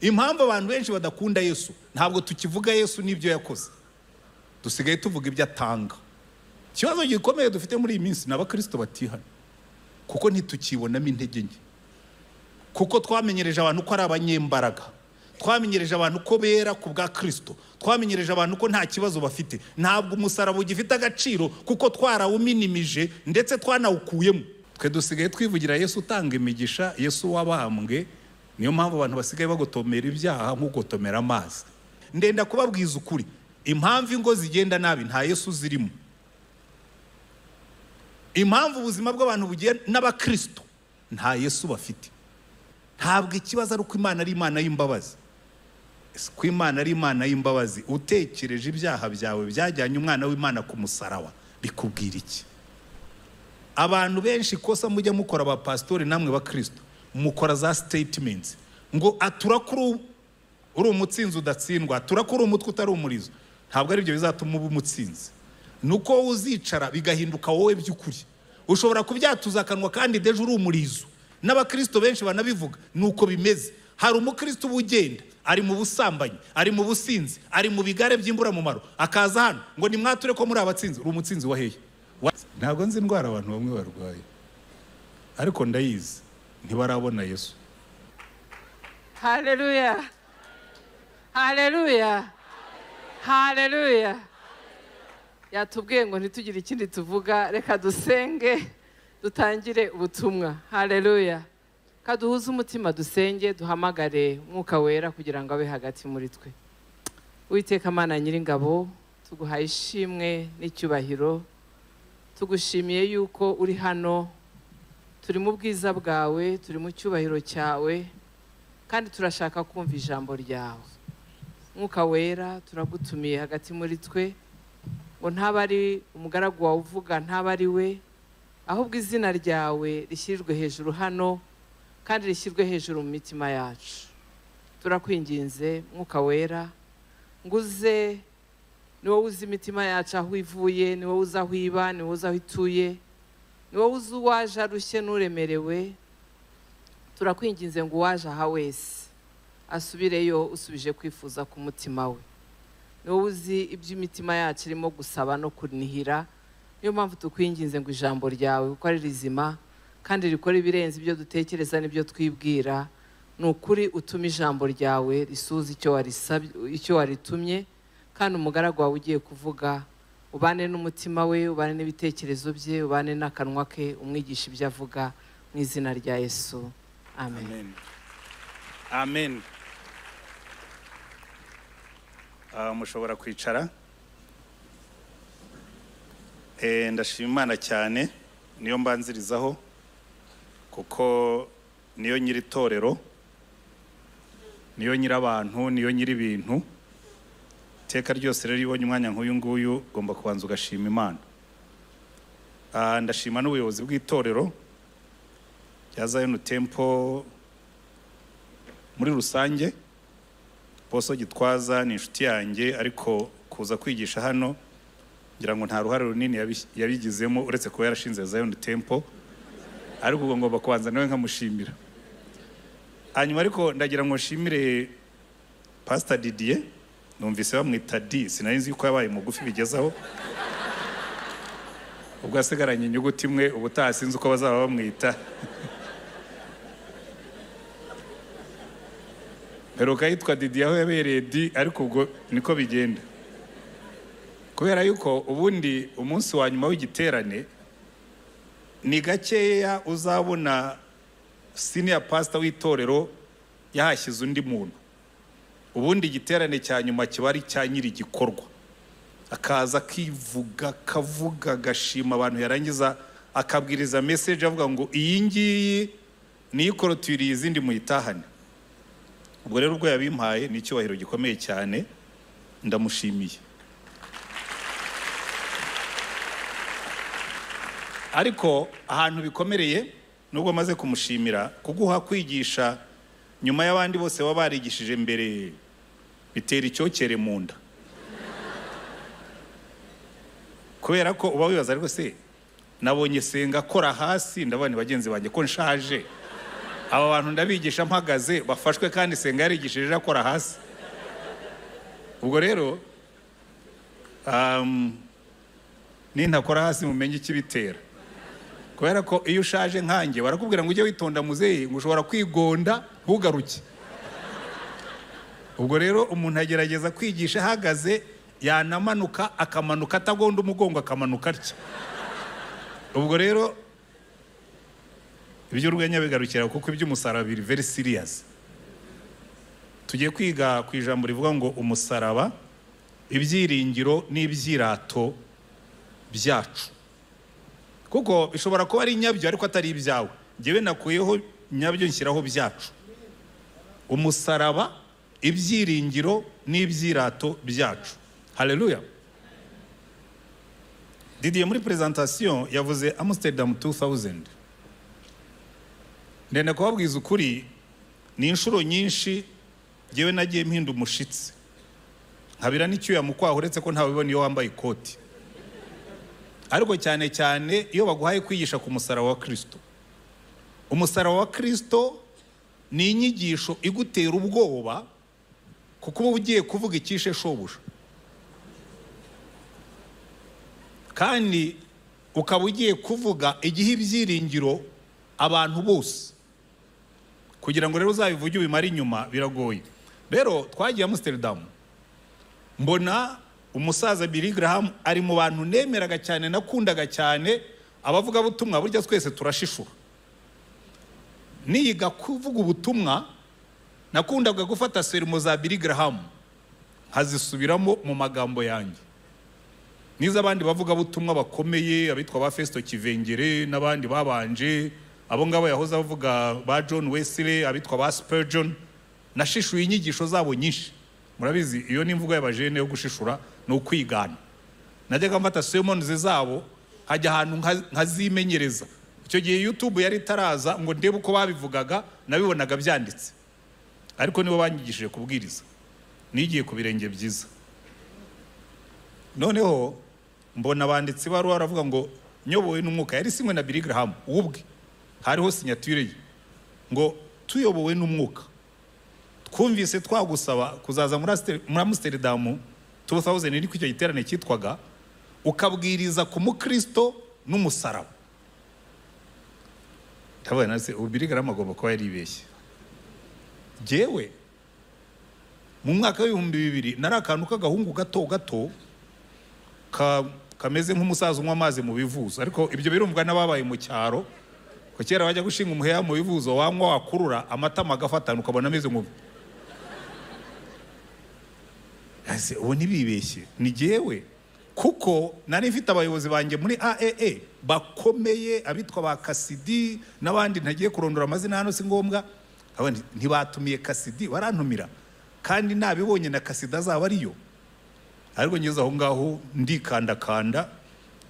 impamvu abantu benshi badakunda Yesu ntabwo tukivuga Yesu n'ibyo yakoze, dusigaye tuvuga ibyo atanga. Ikibazo gikomeye dufite muri iyi minsi n'abakristo batihana, kuko ntitukibonamo intege nke, kuko twamenyereje abantu ko ari abanyembaraga, twamenyereje abantu ko bera ku bwa Kristo, twamenyereje abantu ko nta kibazo bafite, ntabwo umusaraba ugifite agaciro kuko twarawuminimije ndetse twanawukuyemo. Twe dusigaye twivugira Yesu utanga imigisha, Yesu wabambwe. Niyo mpamvu abantu basigaye bagotomera ibyaha nk'ugotomera amazi. Ndenda kubabwiza ukuri, impamvu ingo zigenda nabi nta Yesu zirimo. Impamvu ubuzima bw'abantu bugiye n'abakristo nta Yesu bafite. Ntabwo ikibazo ari uko Imana ari Imana y'imbabazi. Ko Imana ari Imana y'imbabazi, utekereje ibyaha byawe byajyanye umwana w'Imana ku musaraba, bikubwira iki? Abantu benshi kosa mujya mukora abapastori namwe bakristo, mukora za statements ngo aturakuru uri umutsinzi udatsindwa, aturakuru umutwe utari umurizo. Ntabwo ari byo bizatuma uba umutsinzi, nuko uzicara bigahinduka wowe by'ukuri. Ushobora kubyatuza akanwa kandi deje uri umurizo. N'abakristo benshi banabivuga nuko bimeze. Hari umukristo ubugenda ari mu busambanyi, ari mu businzi, ari mu bigare by'imbura mu maro, akaza hano ngo ni mwature ko muri abatsinzi. Uri umutsinzi wa hehe? Ntabwo nzi indwara abantu bamwe barwaye, ariko ndayizi ntibarabona Yesu. Haleluya, haleluya, haleluya. Yatubwiye ngo ntitugire ikindi tuvuga, reka dusenge dutangire ubutumwa. Haleluya. Kaduhuze umutima dusenge, duhamagare Mwuka Wera kugira ngo abe hagati muri twe. Uwiteka Mana Nyiringabo, tuguhaye ishimwe n'icyubahiro, tugushimiye yuko uri hano, turi mu bwiza bwawe, turi mu cyubahiro cyawe, kandi turashaka kumva ijambo ryawe. Mwuka Wera, turagutumiye hagati muri twe, ngo ntaba ari umugaragu wawe uvuga, ntaba ari we, ahubwo izina ryawe rishyirwe hejuru hano kandi rishyirwe hejuru mu mitima yacu. Turakwinginze Mwuka Wera, nguze ni wowe uzi imitima yacu aho ivuye, ni wowe uzi aho iba, ni wowe uzi aho ituye, ni wowe uzi uwaje arushye n'uremerewe. Turakwinginze ngo uwaje aha wese asubireyo usubije kwifuza ku mutima we. Ni wowe uzi iby'imitima yacu irimo gusaba no kunihira. Niyo mpamvu tukwinginze ngo ijambo ryawe uko ari rizima kandi rikora ibirenze ibyo dutekereza n'ibyo twibwira, ni ukuri utuma ijambo ryawe risuza icyo waritumye, kandi umugaragu wawe ugiye kuvuga ubane n'umutima we, ubane n'ibitekerezo bye, ubane n'akanwa ke, umwigisha ibyo avuga, mu izina rya Yesu. Amen. Amen. Amen. Mushobora kwicara. Ndashima Imana cyane, niyo mbanzirizaho kuko niyo nyiri torero, niyo nyiri abantu, niyo nyiri ibintu. Iteka ryose rero ibonye umwanya nk'uyu nguyu ugomba kubanza ugashima Imana. Ndashima n'ubuyobozi bw'itorero rya Zion Temple muri rusange. Boso Gitwaza ni inshuti yanjye, ariko kuza kwigisha hano ngira ngo nta ruhare runini yabigizemo uretse kuba yarashinze Zion Temple, ariko ubwo ngomba kubanza nawe nkamushimira. Hanyuma ariko ndagira ngo nshimire Pastor Didier, numvise bamwita D, sinari nzi ko yabaye mugufi bigezaho, ubwo asigaranye inyuguti imwe, ubutaha sinzi uko bazaba bamwita. Heruka yitwa Didier aho yabereye D, ariko ubwo niko bigenda, kubera yuko ubundi umunsi wa nyuma w'igiterane ni gakeya uzabona senior pastor w'itorero yahashyize undi muntu. Ubundi igiterane cya nyuma kiba ari cya nyiri igikorwa, akaza akivuga, kavuga, gashima abantu, yarangiza akabwiriza message avuga ngo iyi ngiyi niyo ikorotiriye izindi muyitahane. Ubwo rero ubwo yabimpaye ni icyubahiro gikomeye cyane, ndamushimiye. Ariko ahantu bikomereye nubwo maze kumushimira, kuguha kwigisha nyuma y'abandi bose baba barigishije mbere bitera icyokere mu nda, kubera ko uba wibaza ariko se nabonye senga akora hasi, ndabona bagenzi banjye ko nshaje aba bantu ndabigisha mpagaze bafashwe kandi senga yarigishije akora hasi. Ubwo rero nintakora hasi mumenye ikibitera, kubera ko iyo ushaje nkanjye barakubwira ngo ujye witonda muzeyi ngo ushobora kwigonda ntugaruke. Ubwo rero umuntu agerageza kwigisha ahagaze, yanamanuka akamanuka atagonda umugongo akamanuka atya. Ubwo rero iby'urwenya bigarukira kuko iby'umusaraba biri very serious. Tugiye kwiga ku ijambo rivuga ngo umusaraba, ibyiringiro n'ibyirato byacu. Kuko bishobora kuba ari nyabyo ariko atari ibyawe. Ngewe nakuyeho nyabyo nshyiraho byacu. Umusaraba, ibyiringiro n'ibyirato byacu. Haleluya. Didier muri presentation yavuze Amsterdam 2000. Ndenda kubabwiza ukuri, ni inshuro nyinshi ngewe nagiye mpinda umushitsi. Nkabira n'icyuya mu kwaha uretse ko ntawe ubona iyo wambaye ikoti. Ariko cyane cyane iyo baguhaye kwigisha ku musaraba wa Kristo. Umusaraba wa Kristo ni inyigisho igutera ubwoba kuko uba ugiye kuvuga ikishe shobuja. Kandi ukaba ugiye kuvuga igihe ibyiringiro abantu bose, kugira ngo rero uzabivuge ubimara inyuma biragoye. Rero twagiye Amsterdam, mbona umusaza Billy Graham ari mu bantu nemeraga cyane nakundaga cyane. Abavuga butumwa burya twese turashishura. Niyiga kuvuga ubutumwa nakundaga gufata serimo za Billy Graham hazisubiramo mu magambo yanjye. Niza abandi bavuga butumwa bakomeye abitwa ba Festo Kivengere n'abandi babanje, abo ngabo yahoze bavuga ba John Wesley, abitwa ba Spurgeon, nashishuye inyigisho zabo nyinshi. Murabizi iyo ni imvugo y'abajene yo gushishura no kwigana. Najyaga mfata sermons zabo hajya ahantu nkazimenyereza. Icyo gihe YouTube yari taraza ngo ndebe uko babivugaga, nabibonaga byanditse. Ariko nibo banyigishije kubwiriza. Nigiye ku birenge byiza. Noneho mbona banditsi baruwa aravuga ngo nyobowe n'umwuka. Yari simwe na Billy Graham ubwe, hariho signature ye ngo tuyobowe n'umwuka. Twumvise twagusaba kuzaza muri Amsterdam 2000 iri kwicyo giterane cyitwaga ukabwiriza ku mukristo n'umusaraba. Tabana se Billy Graham agomba kuba yaribeshye. Jewe mu mwaka w'2000 nari akantu k'agahungu gato kameze nk'umusaza unywa amazi mu bivuzo, ariko ibyo birumvwa n'ababaye mu cyaro. Ko kera bajya gushinga umuheya mu bivuzo wanywa wakurura amatama agafatana ukabona ameze nk'ubu. Ase ubu ntibibeshye ni jewe, kuko nari mfite abayobozi banjye muri AAA bakomeye, abitwa ba Kasidi n'abandi ntagiye kurondora amazina hano si ngombwa. Abandi ntibatumiye Kasidi, barantumira kandi nabibonye na Kasidi azaba ariyo. Ariko ngeze aho ngaho ndikandakanda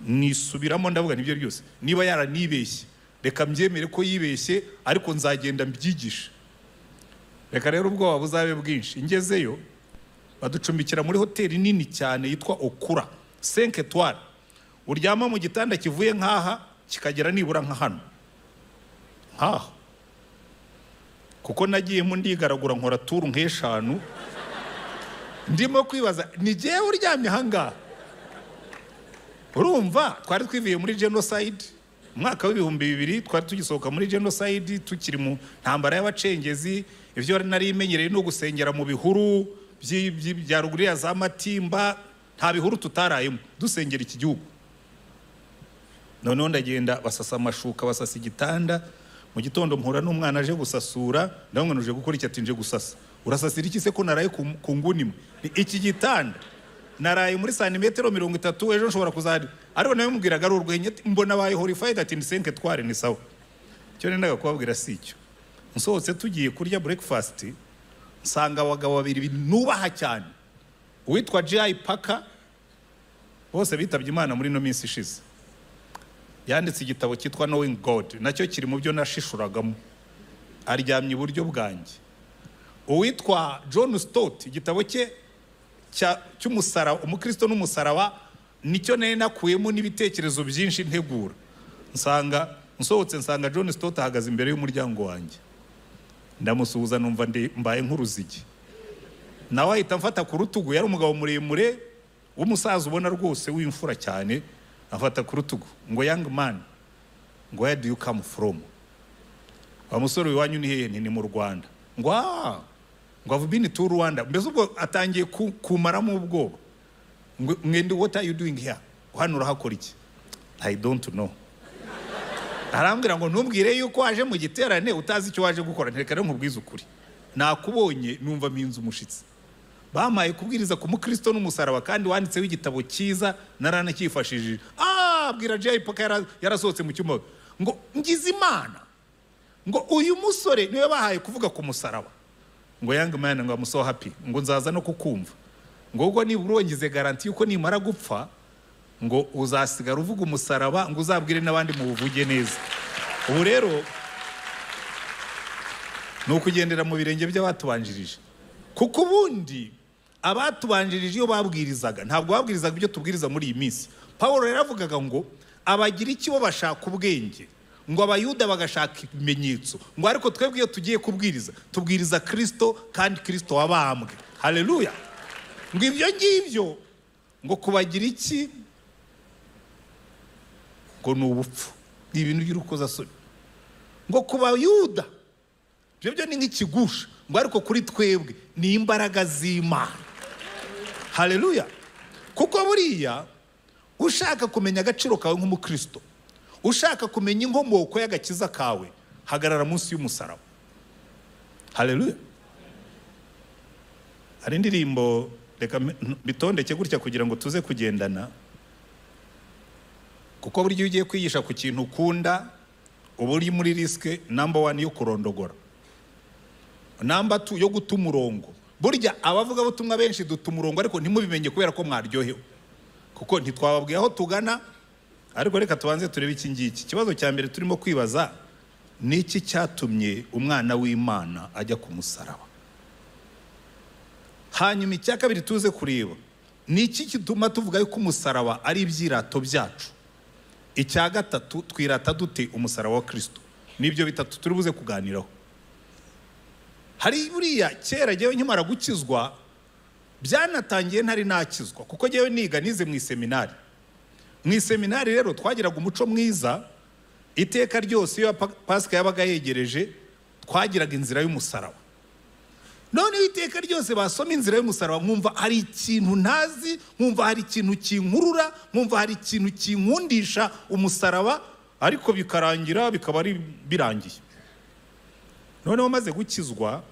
nisubiramo ndavuga nibyo byose, niba yaranibeshye reka mbyemere ko yibeshye, ariko nzagenda mbyigisha. Reka rero ubwo wabuzabe bwinshi. Ingezeyo baducumbikira muri hoteli nini cyane yitwa Okura 5 étoiles. Uryama mu gitanda kivuye nkaha kikagera nibura nka hano nkaha, kuko nagiye mu ndigaragura nkora turu nk'eshanu. Ndimo kwibaza ni jewe uryamye hanga. Urumva twari twiviye muri genocide mwaka w'2000, twari tugisohoka muri genocide tukiri mu ntambara y'abacengezi. Ivyo nari imenyereye no gusengera mu bihuru bya ruguru ya za Matimba, nta bihuru tutarayemo dusengera iki gihugu. Noneho ndagenda basasa amashuka, basasa igitanda. Mu gitondo mpura n'umwana aje gusasura, ndamwe nuje gukora iki ati nje gusasa. Urasasira iki se ko naraye ku nguni imwe? Iki gitanda naraye muri santimetero 30, ejo nshobora kuzari. Ariko nawe mubwiraga ari urwenya, mbona baye horrified ati ni 5 étoiles ni sawa. Cyo nendaga kubabwira sicyo. Nsohotse tugiye kurya breakfast, nsanga abagabo babiri nubaha cyane, uwitwa J.I. Parker, bose bitabye Imana muri no minsi ishize. Yanditse igitabo cyitwa Knowing God, nacyo kiri mu byo nashishuragamo. Aryamye iburyo bwanjye. Uwitwa John Stott, igitabo cye cy'umusaraba, umukristo n'umusaraba, nicyo nari nakuyemo n'ibitekerezo byinshi ntegura. Nsohotse nsanga John Stott ahagaze imbere y'umuryango wanjye. ndamusuhuza numva mbaye nk'uruzigi nawe ahita mfata ku rutugu yari umugabo muremure w'umusaza ubona rwose w'imfura cyane afata ku rutugu ngo young man ngo where do you come from wa musore wanyu ni hehe ni mu Rwanda ngo I've been to Rwanda mbese ubwo atangiye kumaramo ubwoba ngo mwende what are you doing here hano urahakora iki I don't know arambwira ngo ntumbwire yuko waje mu giterane utazi icyo waje gukora ntereka rero nkubwize ukuri nakubonye numva minzu umushitsi bamaye kubwiriza ku mukristo n'umusaraba kandi wanditseho igitabo cyiza narana cyifashishije abwira Jay Poka yarasohotse mu cyumba ngo ngize Imana ngo uyu musore niwe bahaye kuvuga ku musaraba ngo young man ngo I'm so happy ngo nzaza no kukumva ngo ubwo niba urongize garanti yuko nimara gupfa ngo uzasigara uvuga umusaraba ngo uzabwire n'abandi mu buvuge neza ubu rero no kugendera mu birenge by'abatubanjirije kuko ubundi abatubanjirije iyo babwirizaga ntabwo babwirizaga ibyo tubwiriza muri iyi minsi Paulo yaravugaga ngo abagira iki bo bashaka ubwenge ngo abayuda bagashaka ibimenyetso ngo ariko twebwe iyo tugiye kubwiriza tubwiriza Kristo kandi Kristo wabambwe haleluya ngo ibyo ngibyo ngo kubagira iki ngo n'ubupfu ibintu by'urukozasoni ngo kubayuda byo ni nk'ikigusha ngo ariko kuri twebwe ni imbaraga z'Imana haleluya kuko buriya ushaka kumenya agaciro kawe nk'umukristo ushaka kumenya inkomoko y'agakiza kawe hagarara munsi y'umusaraba haleluya hari indirimbo reka bitondeke gutya kugira ngo tuze kugendana kuko buryo ugiye kwigisha ku kintu ukunda uba uri muri riske number 1 yo kurondogora number 2 yo guta umurongo burya abavuga butumwa benshi duta umurongo ariko ntimubimenye kubera ko mwaryohewe kuko ntitwababwiye aho tugana ariko reka tubanze turebe iki ngiki ikibazo cya mbere turimo kwibaza niki cyatumye umwana w'Imana ajya ku musaraba hanyuma icya kabiri tuze kureba niki kituma tuvuga yuko umusaraba ari ibyirato byacu icya gatatu twirata dute umusaraba wa Kristo nibyo bitatu turi buze kuganiraho hari buriya kera jewe nkimara gukizwa byanatangiye ntari nakizwa kuko jewe nize mu seminari rero twagiraga umuco mwiza iteka ryose iyo Pasika yabaga yegereje twagiraga inzira y'umusaraba none iteka ryose basoma inzira y'umusaraba mwumva hari ikintu ntazi mwumva hari ikintu kinkurura mwumva hari ikintu kinkundisha umusaraba ariko bikarangira bikaba ari birangiye none wamaze gukizwa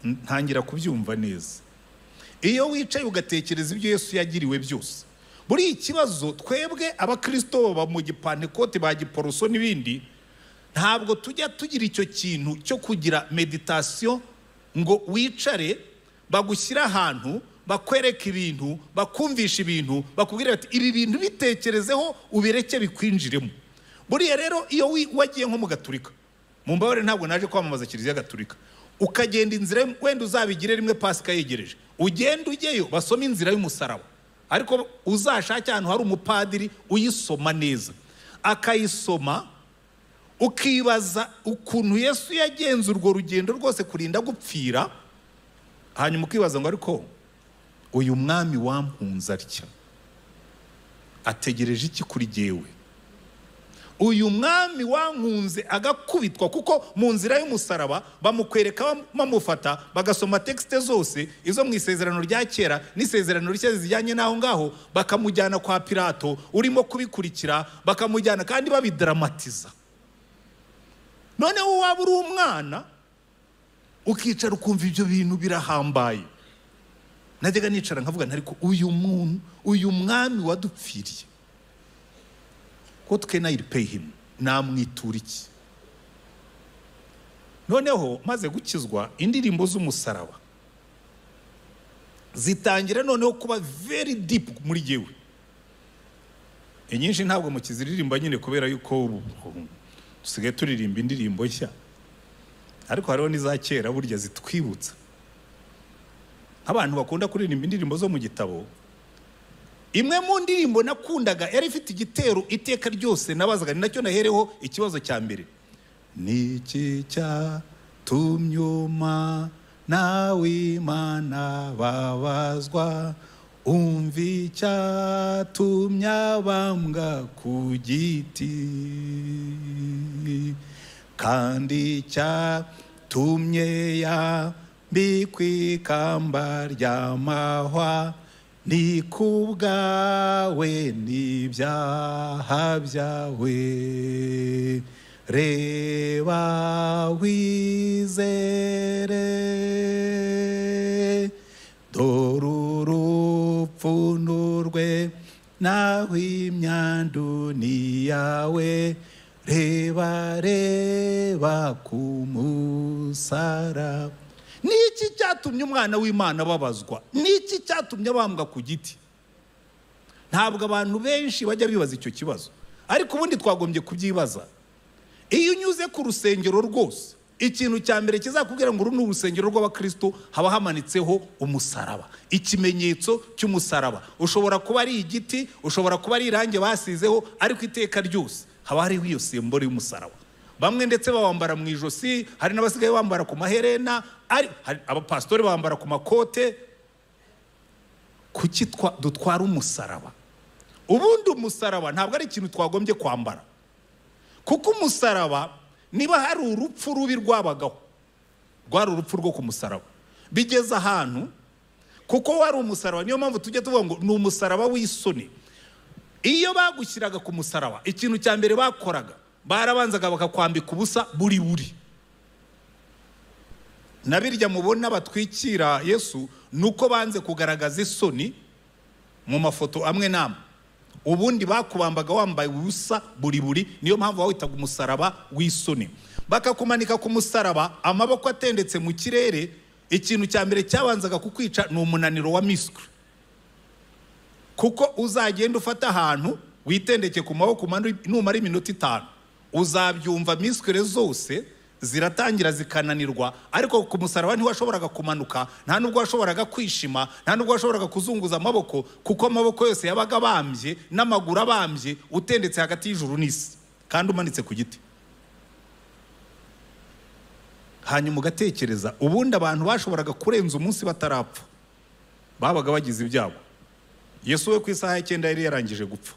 ntangira kubyumva neza iyo wicaye ugatekereza ibyo Yesu yagiriwe byose buri ikibazo twebwe abakristo ba mu gipantekote ba giporoso n'ibindi ntabwo tujya tugira icyo kintu cyo kugira meditation ngo wicare bagushyira ahantu bakwereka ibintu bakumvisha ibintu bakubwira ati ibi bintu bitekerezeho ubireke bikwinjiremo buriya rero iyo wagiye nko mu gaturika mu mbabare ntabwo naje kwamamaza kiliziya gatulika ukagenda inzira wenda uzabigire rimwe Pasika yegereje ugenda ujyeyo basoma inzira y'umusaraba ariko uzashaka ahantu hari umupadiri uyisoma neza akayisoma ukibaza ukuntu Yesu yagenze urwo rugendo rwose kurinda gupfira hanyuma ukibaza ngo ariko uyu mwami wampunze atya ategereje iki kuri jyewe uyu mwami wankunze agakubitwa kuko mu nzira y'umusaraba bamukwereka bamufata bagasoma texte zose izo mu isezerano rya kera n'isezerano rishya zijyanye naho ngaho bakamujyana kwa Pilato urimo kubikurikira bakamujyana kandi babidramatiza noneho waba uri umwana ukicara ukumva ibyo bintu birahambaye najyaga nicara nkavuga ariko uyu mwami wadupfiriye what can I repay him namwitura iki noneho maze gukizwa indirimbo z'umusaraba zitangira noneho kuba very deep muri jewe inyinshi ntabwo mukiziririmba nyine kubera yuko dusigaye turirimba indirimbo nshya ariko hariho n'iza kera burya zitwibutsa abantu bakunda kuririmba indirimbo zo mu gitabo imwe mu ndirimbo nakundaga yari ifite igitero iteka ryose nabazaga ni nacyo nahereho ikibazo cya mbere niki tumyuma nawe Imana babazwa umva icyatumye abambwa ku giti kandi cyatumye yambikwa ikamba ry'amahwa ni kubwawe n'ibyaha byawe reba wizere dore urupfu n'urwe naho imyandu ni yawe reba reba ku musaraba. Niki cyatumye umwana w'Imana babazwa? Niki cyatumye abambwa ku giti? Ntabwo abantu benshi bajya bibaza icyo kibazo, ariko ubundi twagombye kubyibaza. Iyo unyuze ku rusengero rwose, ikintu cya mbere kizakubwira ngo uru ni urusengero rw'abakristo, haba hamanitseho umusaraba, ikimenyetso cy'umusaraba. Ushobora kuba ari igiti, ushobora kuba ari irange basizeho, ariko iteka ryose haba hariho iyo simbolo y'umusaraba. Bamwe ndetse bawambara mu ijosi, hari n'abasigaye bambara ku maherena, hari abapastori bambara ku makote. Kuki dutwara umusaraba? Ubundi umusaraba ntabwo ari ikintu twagombye kwambara, kuko umusaraba niba hari urupfu rubi rwabagaho, rwari urupfu rwo ku musaraba, bigeze ahantu, kuko wari umusaraba, niyo mpamvu tujya tuvuga ngo ni umusaraba w'isoni. Iyo bagushyiraga ku musaraba, ikintu cya mbere bakoraga, barabanzaga bakakwambika ubusa buri buri. Nabirya mubona batwikira Yesu nuko banze kugaragaza isoni mu mafoto amwe namwe. Ubundi bakubambaga wambaye ubusa buri buri, niyo mpamvu bawitaga umusaraba w'isoni. Bakakumanika ku musaraba, amaboko atendetse mu kirere. Ikintu cya mbere cyabanzaga kukwica ni umunaniro wa misiri, kuko uzagenda ufata ahantu witendeke ku maboko, numara iminota 5 uzabyumva misiri zose ziratangira zikananirwa. Ariko ku musaraba ntiwashoboraga kumanuka, nta nubwo washoboraga kwishima, nta nubwo washoboraga kuzunguza amaboko, kuko amaboko yose yabaga bambye n'amaguru abambye, utendetse hagati y'ijuru n'isi kandi umanitse ku giti. Hanyuma ugatekereza, ubundi abantu bashoboraga kurenza umunsi batarapfa, babaga bagize ibyago. Yesu we ku isaha ya 9 yari yarangije gupfa,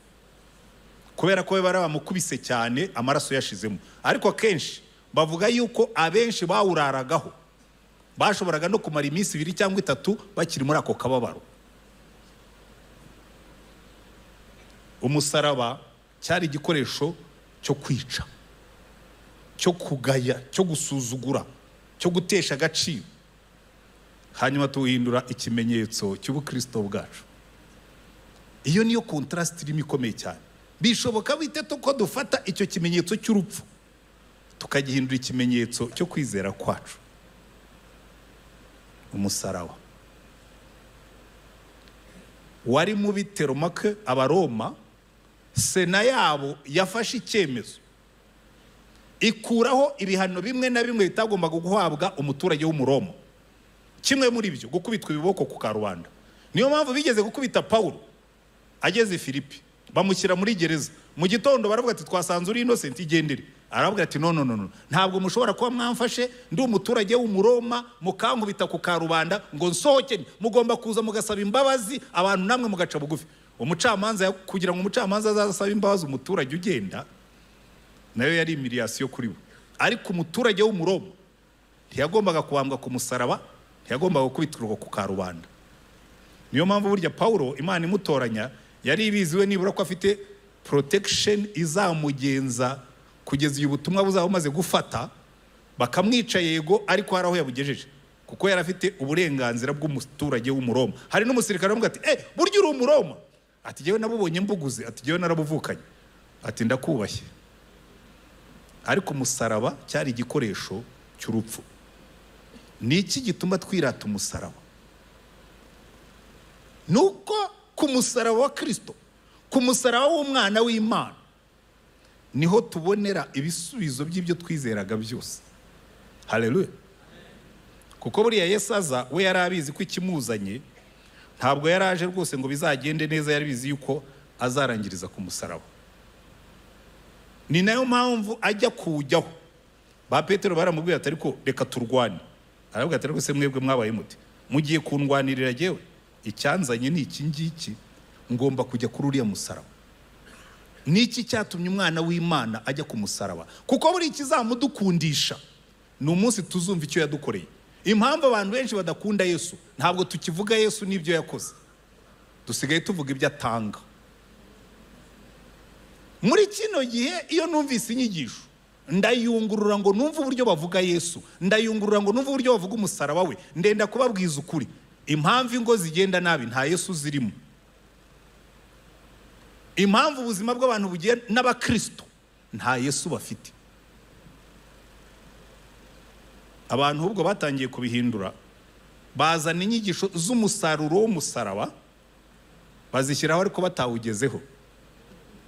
kubera ko bari bamukubise cyane, amaraso yashizemo. Ariko akenshi bavuga yuko abenshi bawuraragaho, bashoboraga no kumara iminsi 2 cyangwa 3 bakiri muri ako kababaro. Umusaraba cyari igikoresho cyo kwica, cyo kugaya, cyo gusuzugura, cyo gutesha agaciro. Hanyuma tuwihindura ikimenyetso cy'ubukristo bwacu. Iyo niyo contrast irimo ikomeye cyane. Bishoboka bite ko dufata icyo kimenyetso cy'urupfu tukagihindura ikimenyetso cyo kwizera kwacu? Umusaraba wari mu bitero make Abaroma, sena yabo yafashe icyemezo, ikuraho ibihano bimwe na bimwe bitagombaga guhabwa umuturage w'Umuroma. Kimwe muri byo gukubitwa ibiboko ku karubanda. Niyo mpamvu bigeze gukubita Paulo ageze Filipi, bamushyira muri gereza. Mu gitondo baravuga ati twasanze uri innocent, igendere. Aravuga ati no, ntabwo mushobora kuba mwamfashe ndi umuturage w'Umuroma mukankubita ku karubanda ngo nsohoke. Mugomba kuza mugasaba imbabazi, abantu namwe mugaca bugufi. Umucamanza, kugira ngo umucamanza azasaba imbabazi umuturage ugenda, nayo yari humiliation kuri bo. Ariko umuturage w'Umuroma ntiyagombaga kubambwa ku musaraba, ntiyagombaga gukubitirwa ku karubanda. Niyo mpamvu burya Paulo Imana imutoranya yari ibiziwe nibura ko afite protection izamugenza kugeza uyu butumwa buzaba bumaze gufata, bakamwica yego, ariko hari aho yabugejeje, kuko yari afite uburenganzira bw'umuturage w'Umuroma. Hari n'umusirikare avuga ati burya uri Umuroma? Ati jewe nabubonye mbuguze, ati jewe narabuvukanye, ati ndakubashye. Ariko umusaraba cyari igikoresho cy'urupfu. Niki gituma twirata umusaraba? Nuko ku musaraba wa Kristo, ku musaraba w'umwana w'Imana, niho tubonera ibisubizo by'ibyo twizeraga byose. Haleluya. Kuko buriya Yesu aza, we yari abizi ko ikimuzanye ntabwo yari aje rwose ngo bizagende neza, yari bizi yuko azarangiriza ku musaraba. Ni nayo mpamvu ajya kujyaho ba Petero baramubwiye ati ariko reka turwane. Aravuga ati ariko se mwebwe mwabaye muti mugiye kundwanirira jewe icyanzanye ni iki ngiki ngomba kujya kuri uriya musaraba. Niki cyatumye umwana w'Imana ajya ku musaraba? Kuko buri ikizamudukundisha ni umunsi tuzumva icyo yadukoreye. Impamvu abantu benshi badakunda Yesu ntabwo tukivuga Yesu n'ibyo yakoze, dusigaye tuvuga ibyo atanga. Muri kino gihe iyo numvise inyigisho ndayungurura ngo numve uburyo bavuga Yesu, ndayungurura ngo numve uburyo bavuga umusaraba we, ndenda kubabwiza ukuri impamvu ingo zigenda nabi nta Yesu zirimo. Impamvu ubuzima bw'abantu bugiye n'abakristo nta Yesu bafite. Abantu ubwo batangiye kubihindura, bazana inyigisho z'umusaruro w'umusaraba bazishyiraho ariko batawugezeho.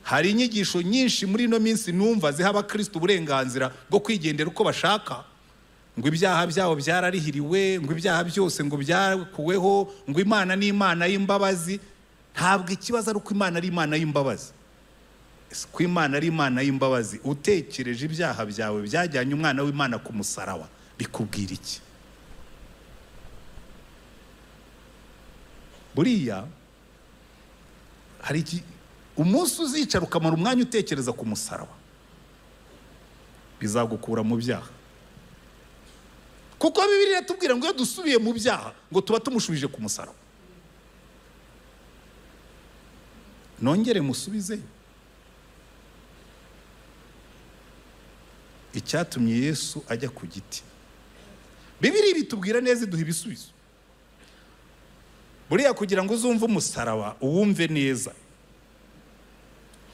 Hari inyigisho nyinshi muri no minsi numva ziha abakristo uburenganzira bwo kwigendera uko bashaka, ngo ibyaha byabo byararihiriwe, ngo ibyaha byose ngo byakuweho, ngo Imana ni Imana y'imbabazi. Ntabwo ikibazo ari uko Imana ari Imana y'imbabazi. Ko Imana ari Imana y'imbabazi, utekereje ibyaha byawe byajyanye umwana w'Imana ku musaraba, bikubwira iki? Buriya hari iki umunsi uzicara ukamara umwanya utekereza ku musaraba, bizagukura mu byaha. Kuko Bibiliya tubwira ngo iyo dusubiye mu byaha ngo tuba tumushubije ku musaraba. Nongere musubize icyatumye Yesu ajya ku giti. Bibiliya bitubwira neza, iduha ibisubizo. Buriya kugira ngo uzumve umusaraba uwumve neza,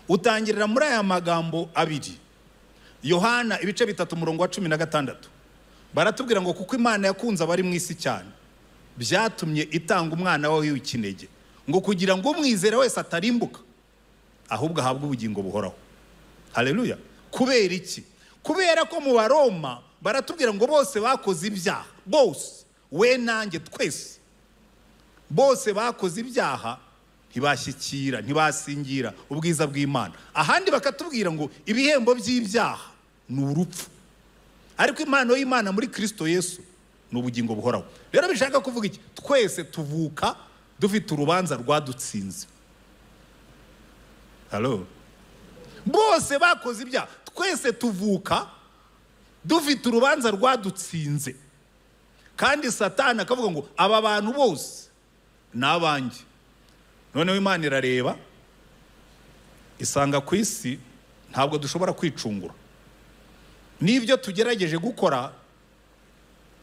utangirira muri aya magambo abiri. Yohana ibice 3:16 baratubwira ngo kuko Imana yakunze abari mu isi cyane byatumye itanga umwana wawe w'ikinege, ngo kugira ngo umwizera wese atarimbuka ahubwo ahabwe ubugingo buhoraho. Haleluya. Kubera iki? Kubera ko mu Baroma baratubwira ngo bose bakoze ibyaha, bose, we nanjye twese bose bakoze ibyaha, ntibashyikira, ntibasingira ubwiza bw'Imana. Ahandi bakatubwira ngo ibihembo by'ibyaha ni urupfu, ariko impano y'Imana muri Kristo Yesu ni ubugingo buhoraho. Rero bishaka kuvuga iki? Twese tuvuka dufite urubanza rwadutsinze. Halo. Bose bakoze ibyaha, twese tuvuka dufite urubanza rwadutsinze. Kandi Satani akavuga ngo aba bantu bose nabanjye. Noneho Imana irareba isanga ku isi ntabwo dushobora kwicungura. Nibyo tugerageje gukora,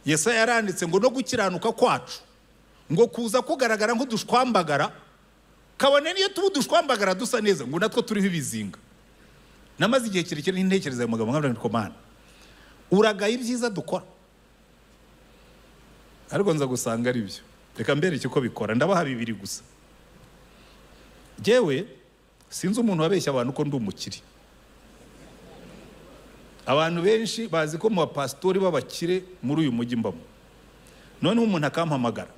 Yesaya yaranditse ngo no gukiranuka kwacu ngo kuza kugaragara nk'udushwambagara, kabone niyo tubu dushwambagara dusa neza ngo natwo turiho ibizinga. Namaze igihe kirekire n'intekereza mu magambo nk'abandi komana, uragaye ibyiza dukora, ariko nza gusanga ari byo. Reka mbere icyo ko bikora, ndabaha bibiri gusa. Jewe sinzi umuntu wabeshya abantu ko ndi umukiri. Abantu benshi bazi ko mu bapastori b'abakire muri uyu mujyi mbamo. None umuntu akampamagara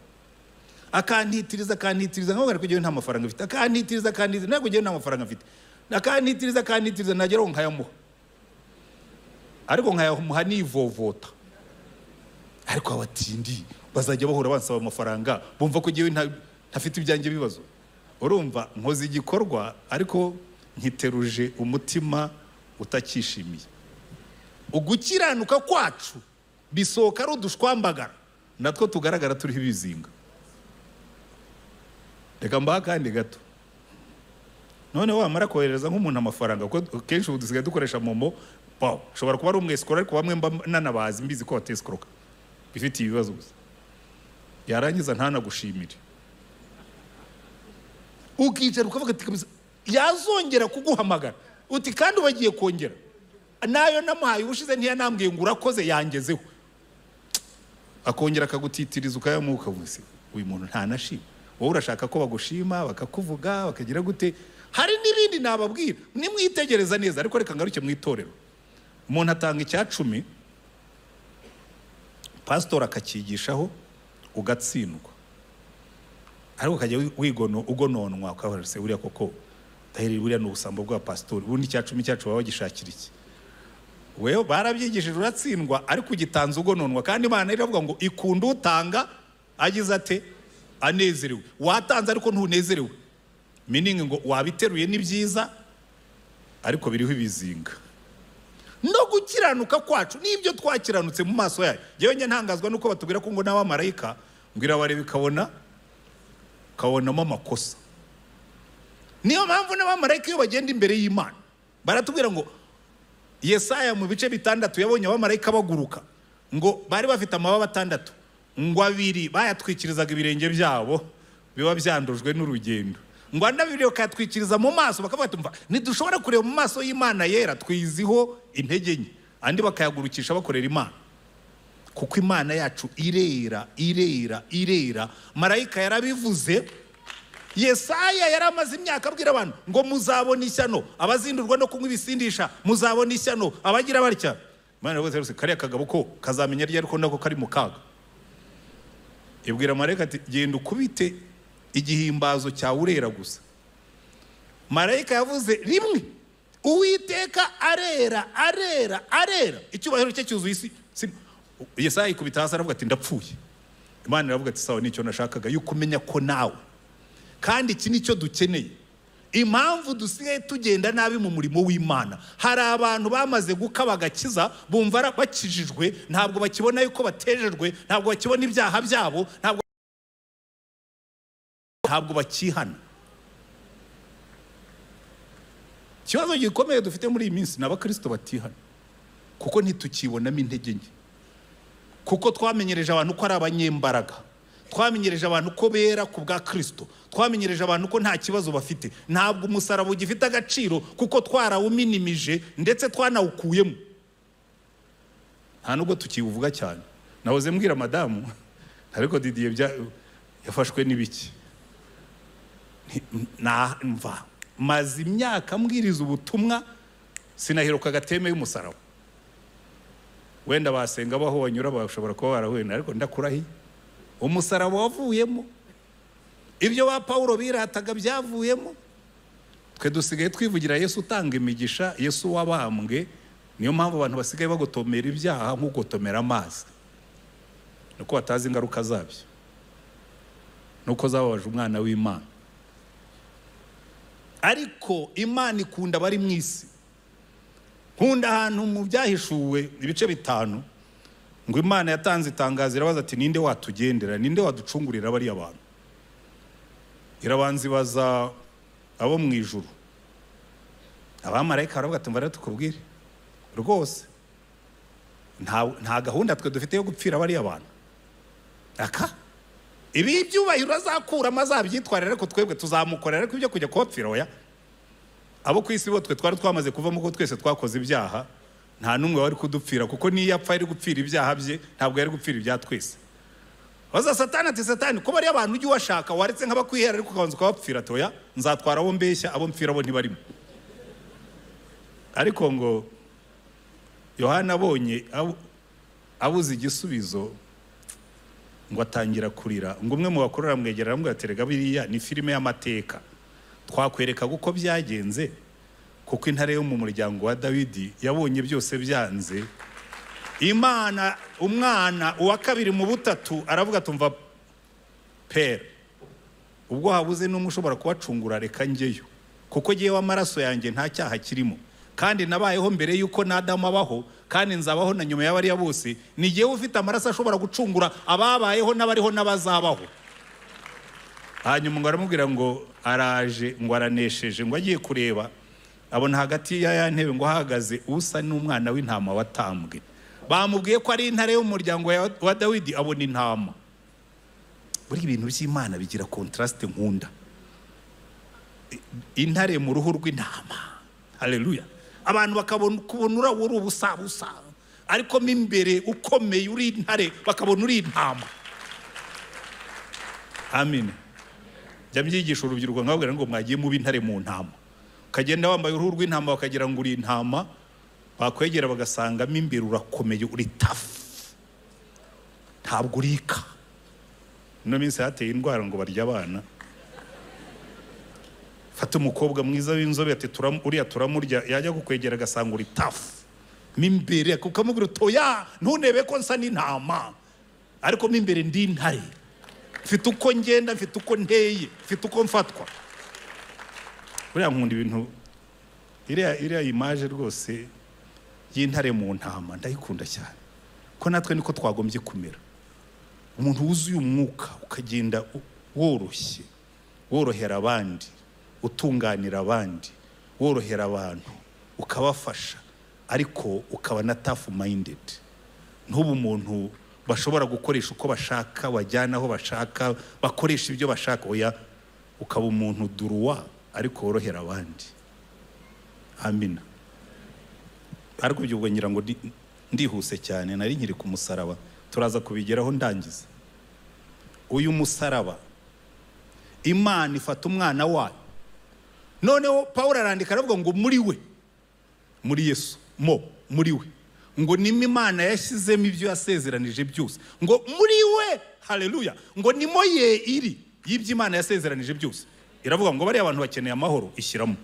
akantitiriza nkabwira ko jewe nta mafaranga mfite, akantitiriza ntabwo jewe nta mafaranga mfite, akantitiriza nageraho nkayamuha, ariko nkayamuha nivovota. Ariko abatindi bazajya bahora bansaba amafaranga bumva ko jewe ntafite ibyanjye bibazo. Urumva nkoze igikorwa ariko nkiteruje umutima utakishimiye. Ugukiranuka kwacu bisohoka ari udushwambagara, natwo tugaragara turiho ibizinga. Reka mbaha kandi gato. None wamara kohereza nk'umuntu amafaranga, kuko kenshi ubu dusigaye dukoresha momo, ushobora kuba ari umwesikora ariko bamwe nanabazi mbizi ko bateskoroka bifite ibibazo gusa, yarangiza ntanagushimire. Ukicara ukavuga ati kabisa yazongera kuguhamagara uti kandi ubagiye kongera, nayo namuhaye ubushize ntiyanambwiye ngo urakoze yangezeho, akongera akagutitiriza ukayamuka wese. Uyu muntu ntanashima, wowe urashaka ko bagushima bakakuvuga bakagira gute. Hari n'ibindi nababwira nimwitegereza neza, ariko reka ngaruke mu itorero. Umuntu atanga icya10, pastor akakigishaho ugatsindwa, ariko ukajya ugononwa ukabona se buriya koko dahiri buriya n'ubusambo bwa pastor, ubundi icya10 cyacu baba bagishakira iki? wewe barabyigishije uratsindwa ariko ugitanze ugononwa kandi Imana iravuga ngo ikunda utanga agize ate anezerewe watanze ariko ntunezerewe meaning ngo wabiteruye ni byiza ariko biriho ibizinga no gukiranuka kwacu nibyo twakiranutse mu maso yayo yewe nye ntangazwa nuko batubwira ko ngo n'abamarayika ngira barebe kabonamo amakosa niyo mpamvu n'abamarayika iyo bagenda imbere y'Imana baratubwira ngo Yesaya mu bice bitandatu yabonye abamarayika baguruka ngo bari bafite amababa 6 ngo 2 bayatwikirizaga ibirenge byabo biba byandujwe n'urugendo ngo andabiri bakatwikiriza mu maso bakavuga tumva ntidushobora kureba mu maso y'Imana yera twiziho intege nke andi bakayagurukisha bakorera Imana kuko Imana yacu irera marayika yarabivuze Yesaya yaramaze imyaka abwira abantu ngo muzabona ishyano abazindurwa no kunywa ibisindisha muzabona ishyano abagira barya Imana yavuze kariya kagabo ko kazamenya ryari ko nako kari mu kaga ibwira marayika ati genda ukubite igihimbazo cya urera gusa marayika yavuze rimwe Uwiteka arera icyubahiro cye cyuzuye isi Yesaya ikubita hasi aravuga ati ndapfuye Imana iravuga ati sawa nicyo nashakaga yuko umenya ko nawe kandi iki nicyo dukeneye impamvu dusigaye tugenda nabi mu murimo w'Imana hari abantu bamaze gukabagakiza bumva bakijijwe ntabwo bakibona yuko batejejwe ntabwo bakibona ibyaha byabo ntabwo bakihana ikibazo gikomeye dufite muri iyi minsi n'abakristo batihana kuko ntitukibonamo intege nke kuko twamenyereje abantu ko ari abanyembaraga twamenyereje abantu ko bera ku bwa Kristo twamenyereje abantu ko nta kibazo bafite ntabwo umusaraba ugifite agaciro kuko twarawuminimije ndetse twanawukuyemo nta nubwo tukivuga cyane nahoze mbwira madamu ariko Didier yafashwe n'ibiki mva maze imyaka mbwiriza ubutumwa sinaheruka gateme y'umusaraba wenda basenga baho banyura bashobora kuba barahwena ariko ndakurahi umusaraba wavuyemo ibyo ba Paulo birataga byavuyemo twe dusigaye twivugira Yesu utanga imigisha Yesu wabambwe niyo mpamvu abantu basigaye bagotomera ibyaha nk'ugotomera amazi nuko batazi ingaruka zabyo nuko zababaje umwana w'Imana ariko Imana ikunda bari mu isi nkunda ahantu mu byahishuwe ibice 5 ngo Imana yatanze itangazo irabaza ati ninde watugendera ninde waducungurira bari abantu irabanza ibaza abo mu ijuru abamarayika baravuga ati mvara tukubwire rwose nta gahunda twe dufite yo gupfira bari abantu aka ibi byubahiro azakura amazabyitwarira ariko twebwe tuzamukorera ariko ibyo kujya kubapfira oya abo ku isi bo twe twari twamaze kuvamo ko twese twakoze ibyaha nta numwe wari kudupfira kuko niyo yapfa ari gupfira ibyaha bye ntabwo yari gupfira ibya twese baza Satani ati Satani ko bari abantu ujye washaka waretse nk'abakwihera ariko ukabanza ukabapfira toya nzatwara abo mbeshya abo mpfira abo ntibarimo ariko ngo Yohana abonye abuze igisubizo ngo atangira kurira ngo umwe mu bakuru aramwegera aramubwira ati rega biriya ni filime y'amateka twakwereka uko byagenze kuko intare yo mu muryango wa Dawidi yabonye byose byanze Imana umwana uwa kabiri mu butatu aravuga tumva pere ubwo habuze n'umwe ushobora kubacungura reka njyeyo kuko giyewe amaraso yanjye nta cyaha kirimo kandi nabayeho mbere yuko n'Adamu abaho kandi nzabaho na nyuma y'abariya bose ni giyewe ufite amaraso ashobora gucungura ababayeho n'abariho n'abazabaho hanyuma ngo aramubwira ngo araje ngo aranesheje ngo agiye kureba abona hagati ya ntebe ngo hahagaze usa n'umwana w'intama watambwe bamubwiye ko ari intare yo mu muryango wa Dawidi abona intama buri ibintu by'Imana bigira contrast nkunda intare mu ruhu rw'intama haleluya abantu bakabona kubona uri ubusabusa ariko mo imbere ukomeye uri intare bakabona uri intama amen jya mbyigisha urubyiruko nkababwira ngo mwagiye mu b'intare mu ntama ukagenda wambaye uruhu rw'intama bakagira ngo uri intama bakwegera bagasanga mo imbere urakomeye uri tafu ntabwo urika ino minsi hateye indwara ngo barya abana fata umukobwa mwiza w'inzobe ati uriya turamurya yajya kukwegera agasanga uri tafu mimbere kukamubwira toya ntunebe ko nsa n'intama ariko mimbere ndi intare mfite uko ngenda mfite uko nteye mfite uko mfatwa buriya nkunda ibintu iriya image rwose y'intare mu ntama ndayikunda cyane ko natwe niko twagombye kumera umuntu wuzuye umwuka ukagenda woroshye worohera abandi utunganira abandi worohera abantu ukabafasha ariko ukaba na tough minded ntubu umuntu bashobora gukoresha uko bashaka bajyana aho bashaka bakoresha ibyo bashaka oya ukaba umuntu duruwa ariko worohera abandi amina ariko byubwo ngira ngo ndihuse cyane nari nkiri ku musaraba turaza kubigeraho ndangiza uyu musaraba Imana ifata umwana wayo noneho Pawulo arandika aravuga ngo muri we muri Yesu muri we ngo nimo Imana yashyizemo ibyo yasezeranije byose ngo muri we haleluya ngo nimo ye iri y'ibyo Imana yasezeranije byose iravuga ngo bari abantu bakeneye amahoro ishyiramo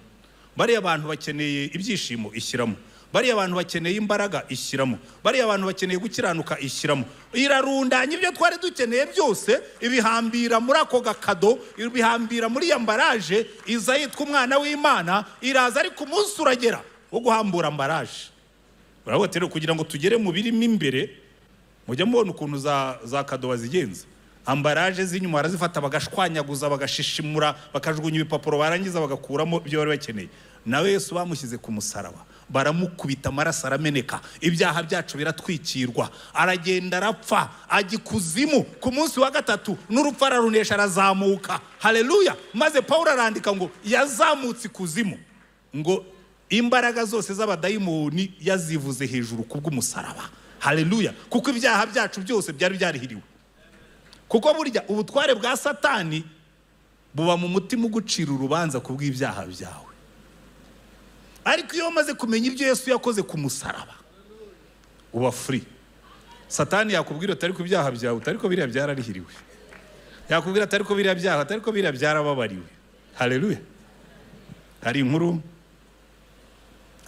bari abantu bakeneye ibyishimo ishyiramo bari abantu bakeneye imbaraga ishyiramo bari abantu bakeneye gukiranuka ishyiramo irarundanya ibyo twari dukeneye byose ibihambira muri ako gakado ibihambira muri ya mbaraje iza yitwa umwana w'Imana iraza ariko umunsi uragera wo guhambura mbaraje urabotero kugira ngo tugere mu birimo imbere mujya mubona ukuntu za kado bazigenza ambaraje z'inyuma barazifata bagashwanyaguza bagashishimura bakajugunya ibipapuro barangiza bagakuramo ibyo bari bakeneye nawe Yesu bamushyize ku musaraba baramukubita amaraso arameneka ibyaha byacu biratwikirwa aragenda arapfa ajya ikuzimu ku munsi wa gatatu n'urupfu ararunesha arazamuka haleluya maze Pawulo arandika ngo yazamutse ikuzimu ngo imbaraga zose z'abadayimoni yazivuze hejuru kubw'umusaraba haleluya kuko ibyaha byacu byose byari byarihiriwe kuko burya ubutware bwa Satani buba mu mutima ugucira urubanza kubw'ibyaha byawe ariko iyo umaze kumenya ibyo Yesu yakoze ku musaraba uba free Satani yakubwira atari ku byaha byawe utariko biriya byararihiriwe yakubwira atari ko biriya byaha atariko biriya byarababariwe haleluya hari inkuru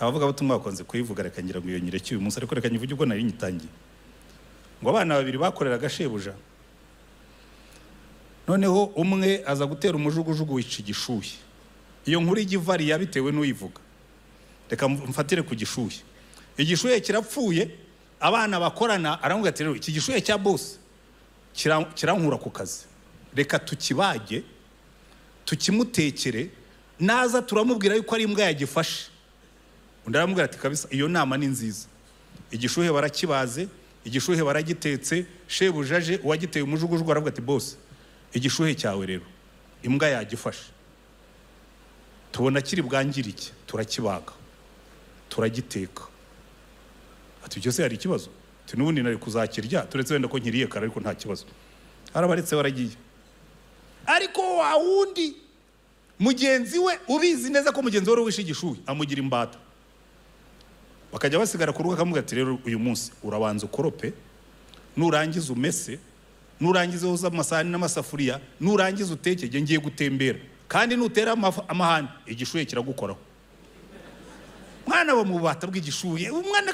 abavuga batumwa bakonze kuyivuga reka ngira ngo iyo nyireke uyu munsi ariko reka nyivuge ubwo nari nyitangiye ngo abana babiri bakoreraga shebuja noneho umwe aza gutera umujugujugu wica igishuhe iyo nkuru igivari yabitewe n'uyivuga reka mfatire ku gishuhe igishuhe kirapfuye abana bakorana aramubwira ati rero iki gishuhe cya boss kirankura ku kazi reka tukibage tukimutekere naza turamubwira yuko ari imbwa yagifashe undi aramubwira ati kabisa iyo nama ni nziza igishuhe barakibaze igishuhe baragitetse shebujaje uwagiteye umujugujugu aravuga ati boss igishuhe cyawe rero imbwa yagifashe tubona kiri bwangirike turakibaga turagiteka ati byose hari ikibazo n'ubundi nari kuzakirya turetse wenda ko nkiriye kare ariko nta kibazo arabaretse baragiye ariko wa wundi mugenzi we ubizi neza ko mugenzi we wishe igishuhe amugira imbata bakajya basigara ku rugo akamubwira ati rero uyu munsi urabanza ukorope nurangiza umese nurangiza uza amasahani n'amasafuriya nurangiza utekege ngiye gutembera kandi nutera amahane igishuhe kiragukoraho mwana wa mubata bw'igishuhe umwana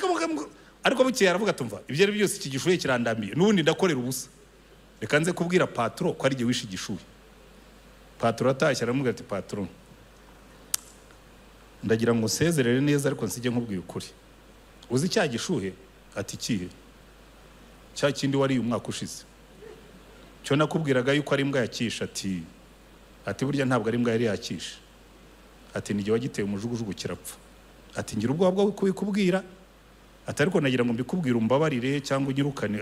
ariko bukeye aravuga tumva ibyo ari byose iki gishuhe kirandambiye n'ubundi ndakorera ubusa reka nze kubwira patro ko ari gihe wishe igishuhe patro atashye aramubwira ati patro ndagira ngo sezerere neza ariko nsije nkubwiye ukuri uzi cya gishuhe ati kihe cya kindi wari umwaka ushize cyo nakubwiraga yuko ari imbwa yakisha ati burya ntabwo ari imbwa yari yakisha ati nige wagiteye umujugujugu kirapfa ati ngira ubwo bwo kubikubwira ati ariko nagira ngo mbikubwire umbabarire cyangwa unyirukane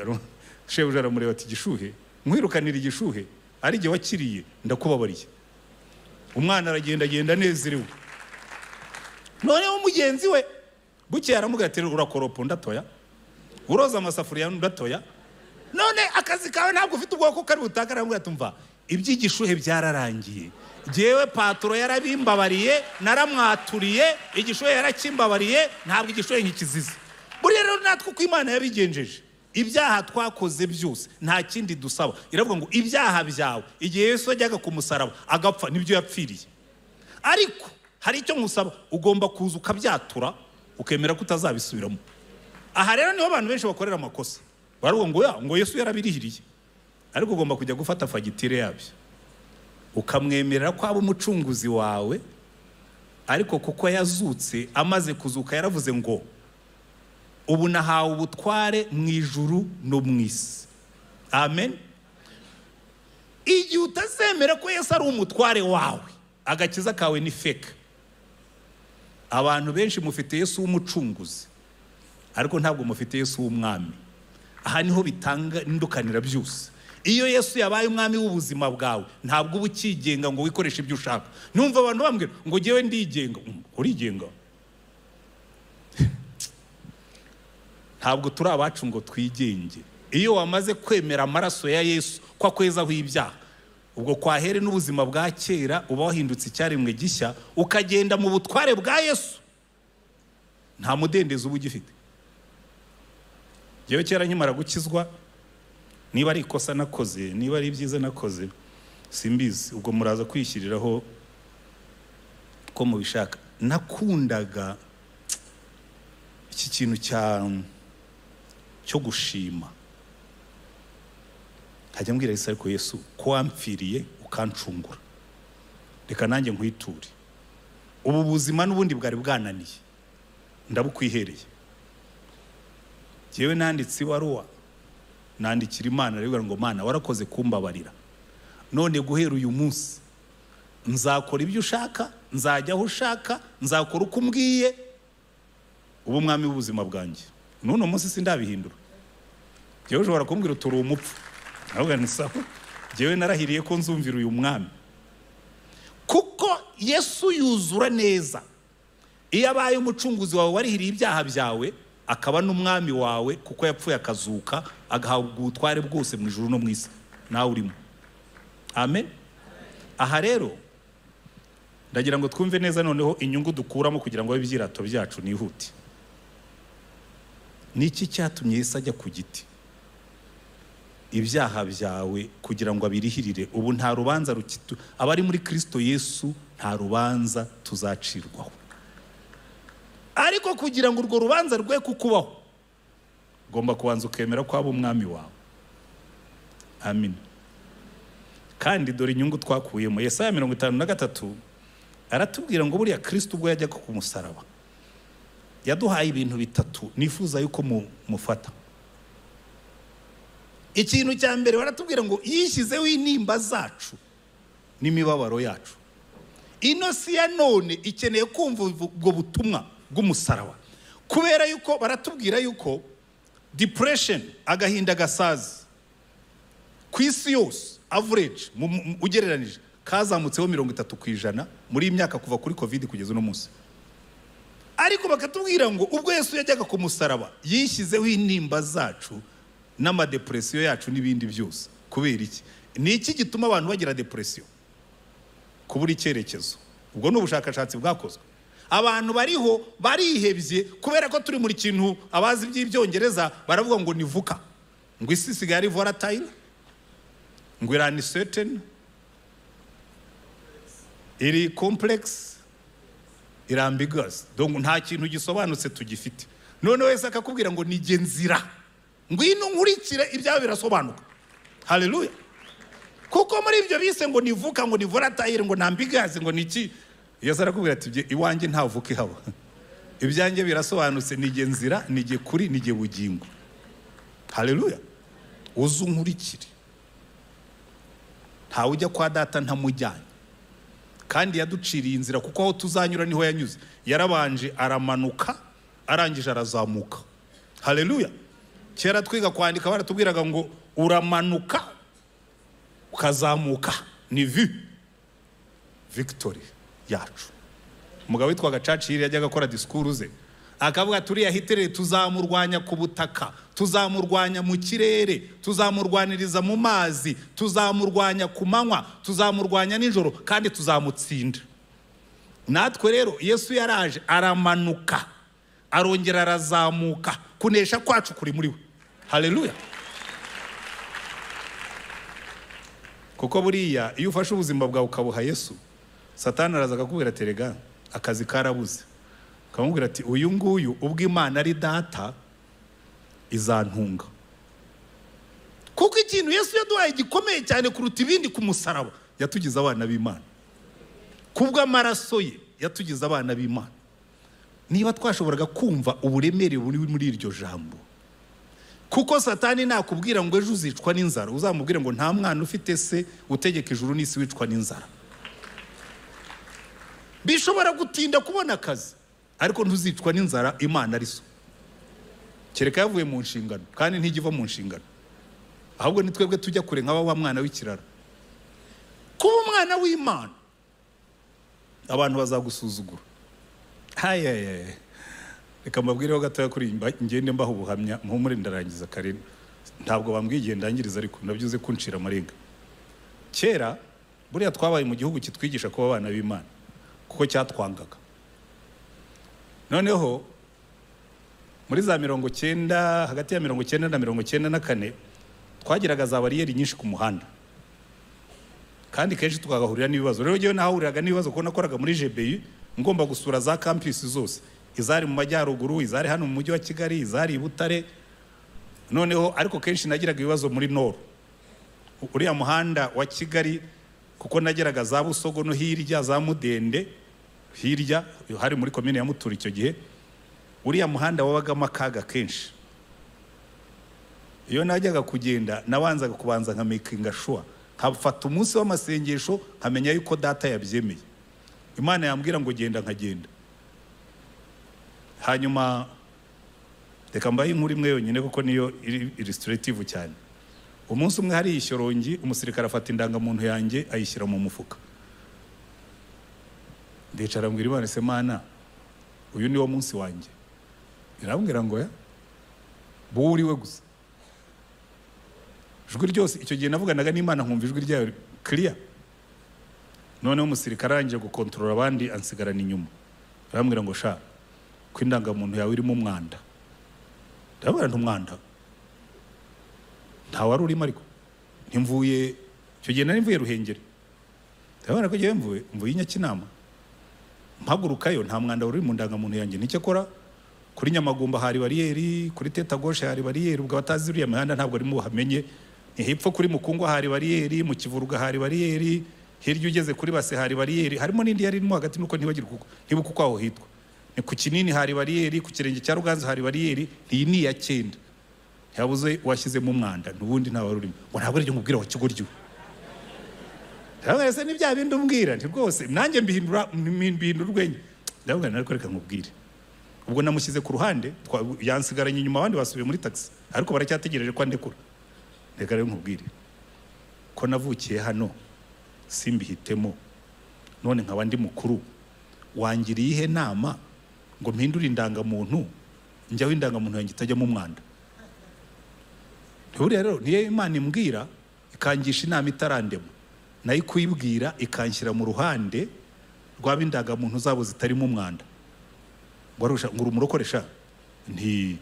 shebuja aramureba ati gishuhe nkwirukanira igishuhe ari gihe wakiriye ndakubabariye umwana aragenda nezerewe noneho mugenzi we bukeye aramubwira ati urakoropa ndatoya uroza amasafuriya ndatoya none akazi kawe ntabwo ufite ubwoko kari butaka aramubwira ati mva iby'igishuhe byararangiye jewe patro yarabimbabariye naramwaturiye igishuhe yarakimbabariye ntabwo igishuhe nkikizize buriya rero natwe uko Imana yabigenjeje ibyaha twakoze byose nta kindi dusaba iravuga ngo ibyaha byawe igihe Yesu ajyaga ku musaraba agapfa nibyo yapfiriye ariko hari icyo musaba ugomba kuza ukabyatura ukemera ko utazabisubiramo aha rero niho abantu benshi bakorera amakosa baravuga ngo Yesu yarabirihiriye ariko ugomba kujya gufata fagitire yabyo ukamwemerera ko aba umucunguzi wawe ariko kuko yazutse amaze kuzuka yaravuze ngo ubu nahawe ubutware mu ijuru no mu isi. Amen. Igihe utazemera ko Yesu ari umutware wawe agakiza kawe ni fake. Abantu benshi mufite Yesu w'umucunguzi ariko ntabwo mufite Yesu w'umwami. Aha niho bitanga indukanira byose. Iyo Yesu yabaye umwami w'ubuzima bwawe ntabwo uba ukigenga ngo wikoreshe ibyo ushaka. Numva abantu bambwira ngo jyewe ndigenga. Urigenga? Ntabwo turi abacu ngo twigenge. Iyo wamaze kwemera amaraso ya Yesu kwa kwezaho ibyaha ubwo kwahere n'ubuzima bwa kera uba wahindutse icyaremwe gishya ukagenda mu butware bwa Yesu nta mudendezo uba ugifite. Jewe kera nkimara gukizwa niba ari ikosa nakoze niba ari ibyiza nakoze simbizi ubwo muraza kwishyiriraho ko mubishaka. Nakundaga iki kintu cyo gushima hajya mbwira Yesu ariko Yesu ko wampfiriye ukancungura reka nanjye nkwiture ubu buzima n'ubundi bwari bwananiye ndabukwihereye. Jewe nanditse ibaruwa nandikira Imana rero ngo Mana warakoze kumbabarira none guhera uyu munsi nzakora ibyo ushaka nzajya aho ushaka nzakora uko umbwiye ubu mwami w'ubuzima bwanjye none umunsi sindabihindura. Jewe ushobora kumbwira uturi umupfu ahubwo nisaho jewe narahiriye ko nzumvira uyu mwami kuko Yesu yuzura neza. Iyo abaye umucunguzi wawe warihiriye ibyaha byawe akaba n'umwami wawe kuko yapfuye akazuka agahabwa ubutware bwose mu ijuru no mu isi nawe urimo. Amen. Aha rero ndagira ngo twumve neza noneho inyungu dukuramo kugira ngo ibyirato byacu nihute. Niki cyatumye Yesu ajya ku giti? Ibyaha byawe kugira ngo abirihirire. Ubu nta rubanza rukitu abari muri Kristo Yesu nta rubanza tuzacirwaho. Ariko kugira ngo urwo rubanza rwe kukubaho ugomba kubanza ukemera ko aba umwami wawe. Amen. Kandi dore inyungu twakuyemo. Yesaya 53 aratubwira ngo buriya Kristo ubwo yajyaga ku musaraba yaduhaye ibintu bitatu nifuza yuko mufata. Ikintu cya mbere baratubwira ngo yishyizeho intimba zacu n'imibabaro yacu. Ino si ya none ikeneye kumva ubwo butumwa bw'umusaraba kubera yuko baratubwira yuko depression agahinda gasazi ku isi yose average ugereranije kazamutseho 30% muri imyaka kuva kuri covid kugeza no munsi. Ariko bakatubwira ngo ubwo Yesu yajyaga ku musaraba yishyizeho intimba zacu n'amadepresiyo yacu n'ibindi byose. Kubera iki? Ni iki gituma abantu bagira depression? Kubura icyerekezo. Ubwo n'ubushakashatsi bwakozwe. Abantu bariho barihebye kubera ko turi muri kintu abazi by'ibyongereza baravuga ngo nivuka ngo isi sigari volatile ngo irani certain iri complex iri ambiguous donc nta kintu gisobanutse tugifite. None wese akakubwira ngo nige nzira ngwino nkurikire ibyawe birasobanuka. Haleluya. Kuko muri ibyo bise ngo nivuka ngo ni volatile ngo nambigaze ngo niki Yesu arakubwira ati iwanjye ntavuke haba ibyanjye birasobanutse nige nzira nige kuri nige bugingo. Haleluya. Uzunkurikire ntawe ujya kwa data ntamujyanye kandi yaduciriye inzira kuko aho tuzanyura niho yanyuze. Yarabanje aramanuka arangije arazamuka. Haleluya. Kera twiga kwandika baratubwiraga ngo uramanuka ukazamuka ni victory yacu. Umugabo witwaga Churchill yajyaga akora disikuru ze akavuga turiya Hitler tuzamurwanya ku butaka tuzamurwanya mu kirere tuzamurwaniriza mu mazi tuzamurwanya ku manywa tuzamurwanya nijoro kandi tuzamutsinda. Natwe rero Yesu yaraje aramanuka arongera arazamuka kunesha kwacu kuri muri we. Haleluya. Kuko buriya iyo ufashe ubuzima bwawe ukabuha Yesu Satani araza akakubwira terega akazi karabuze. Akamubwira ati uyu nguyu ubwo Imana ari data izantunga. Kuko ikintu Yesu yaduhaye gikomeye cyane kuruta ibindi ku musaraba, yatugize abana b'Imana. Kubw'amaraso ye yatugize abana b'Imana. Niba twashoboraga kumva uburemere buri muri iryo jambo, kuko Satani nakubwira ngo ejo uzicwa n'inzara, uzamubwire ngo nta mwana ufite se utegeka ijuru n'isi wicwa n'inzara. Bishobora gutinda kubona akazi, ariko ntuzicwa n'inzara, Imana ari so. Kereka yavuye mu nshingano, kandi ntigiva mu nshingano. Ahubwo ni twebwe tujya kure nk'aba wa mwana w'ikirara. Kuba umwana w'Imana, abantu bazagusuzugura. Haye, reka mbabwireho gatoya kuri ngende mbaho ubuhamya, mpumure ndarangiza kare. Ntabwo bambwiye igihe ndangiriza, ariko nabyuze kunshira amarenga. Kera buriya twabaye mu gihugu kitwigisha kuba abana b'Imana, kuko cyatwangaga. Noneho muri za 90, hagati ya 90 na 94 twagiraga za bariyeri nyinshi ku muhanda, kandi kenshi tukagahurira n'ibibazo. Rero ngewe nahahuriraga n'ibibazo kuko nakoraga muri GBI, ngomba gusura za campus zose, izari mu majyaruguru, izari hano mu mujyi wa Kigali, izari i Butare. Noneho ariko kenshi nagiraga ibibazo muri Nord, uriya muhanda wa Kigali, kuko nageraga za Busogo no hirya za Mudende, hirya hari muri commune ya Mutura. Icyo gihe uriya muhanda wabagamo akaga kenshi. Iyo najyaga kugenda nabanzaga kubanza nka making sure, nkafata umunsi w'amasengesho, nkamenya yuko data yabyemeye. Imana yambwira ngo genda, nkagenda. Hanyuma reka mbaye inkuru imwe yonyine kuko niyo illustrative cyane. Umunsi umwe hari ishyorongi, umusirikare afata indangamuntu yanjye ayishyira mu mufuka. Ndicara mbwira Imana, se Mana, uyu ni wo munsi wanjye. Irambwira ngo ya buriwe gusa. Ijwi ryose icyo gihe navuganaga n'Imana, nkumva ijwi ryayo clear. Noneho umusirikare arangije gukontorora abandi, ansigarana inyuma. Arambwira ngo sha, ko indangamuntu yawe irimo umwanda. Ndabona ntumwanda. Nta wari urimo, ariko ntimvuye icyo gihe nari mvuye Ruhengeri. Ndabona ko gihe mvuye Nyakinama. Mpagurukayo nta mwanda uri mu ndangamuntu yanjye. Nicyo kora kuri Nyamagumba hari bariyeri, kuri Teta Gauche hari bariyeri, ubwo batazi uriya mihanda ntabwo ari mu hamenye. Hepfo kuri Mukungwa hari bariyeri, mu Kivuruga hari bariyeri, hirya ugeze kuri Base hari bariyeri, harimo n'indi yari irimo hagati nuko ntibagirwa kuko ntibuka uko aho hitwa. Ni ku Kinini hari bariyeri, ku Kirenge cya Ruganza hari bariyeri, iyi ni ya 9. Yabuze washyizemo umwanda, n'ubundi nta wari urimo. Ngo ntabwo ari nkubwira wa Kigoryo. Ndabona se ni bya bindi umbwira, nti rwose nanjye mbihindura urwenya. Ndabona nariko reka nkubwire. Ubwo namushyize ku ruhande, yansigaranye inyuma, abandi basubiye muri taxi, ariko baracyategereje ko andekura. Reka rero nkubwire ko navukiye hano, simbihitemo. None nkaba ndi mukuru, wangiriye ihe nama ngo mpindure indangamuntu, njyaho indangamuntu yanjye itajyamo umwanda. Ntiburiya rero niyo Imana imbwira ikangisha inama itarandema, nayo kuyibwira ikanshyira mu ruhande rw'ab'indangamuntu zabo zitarimo umwanda. Ngo umurokoresha nti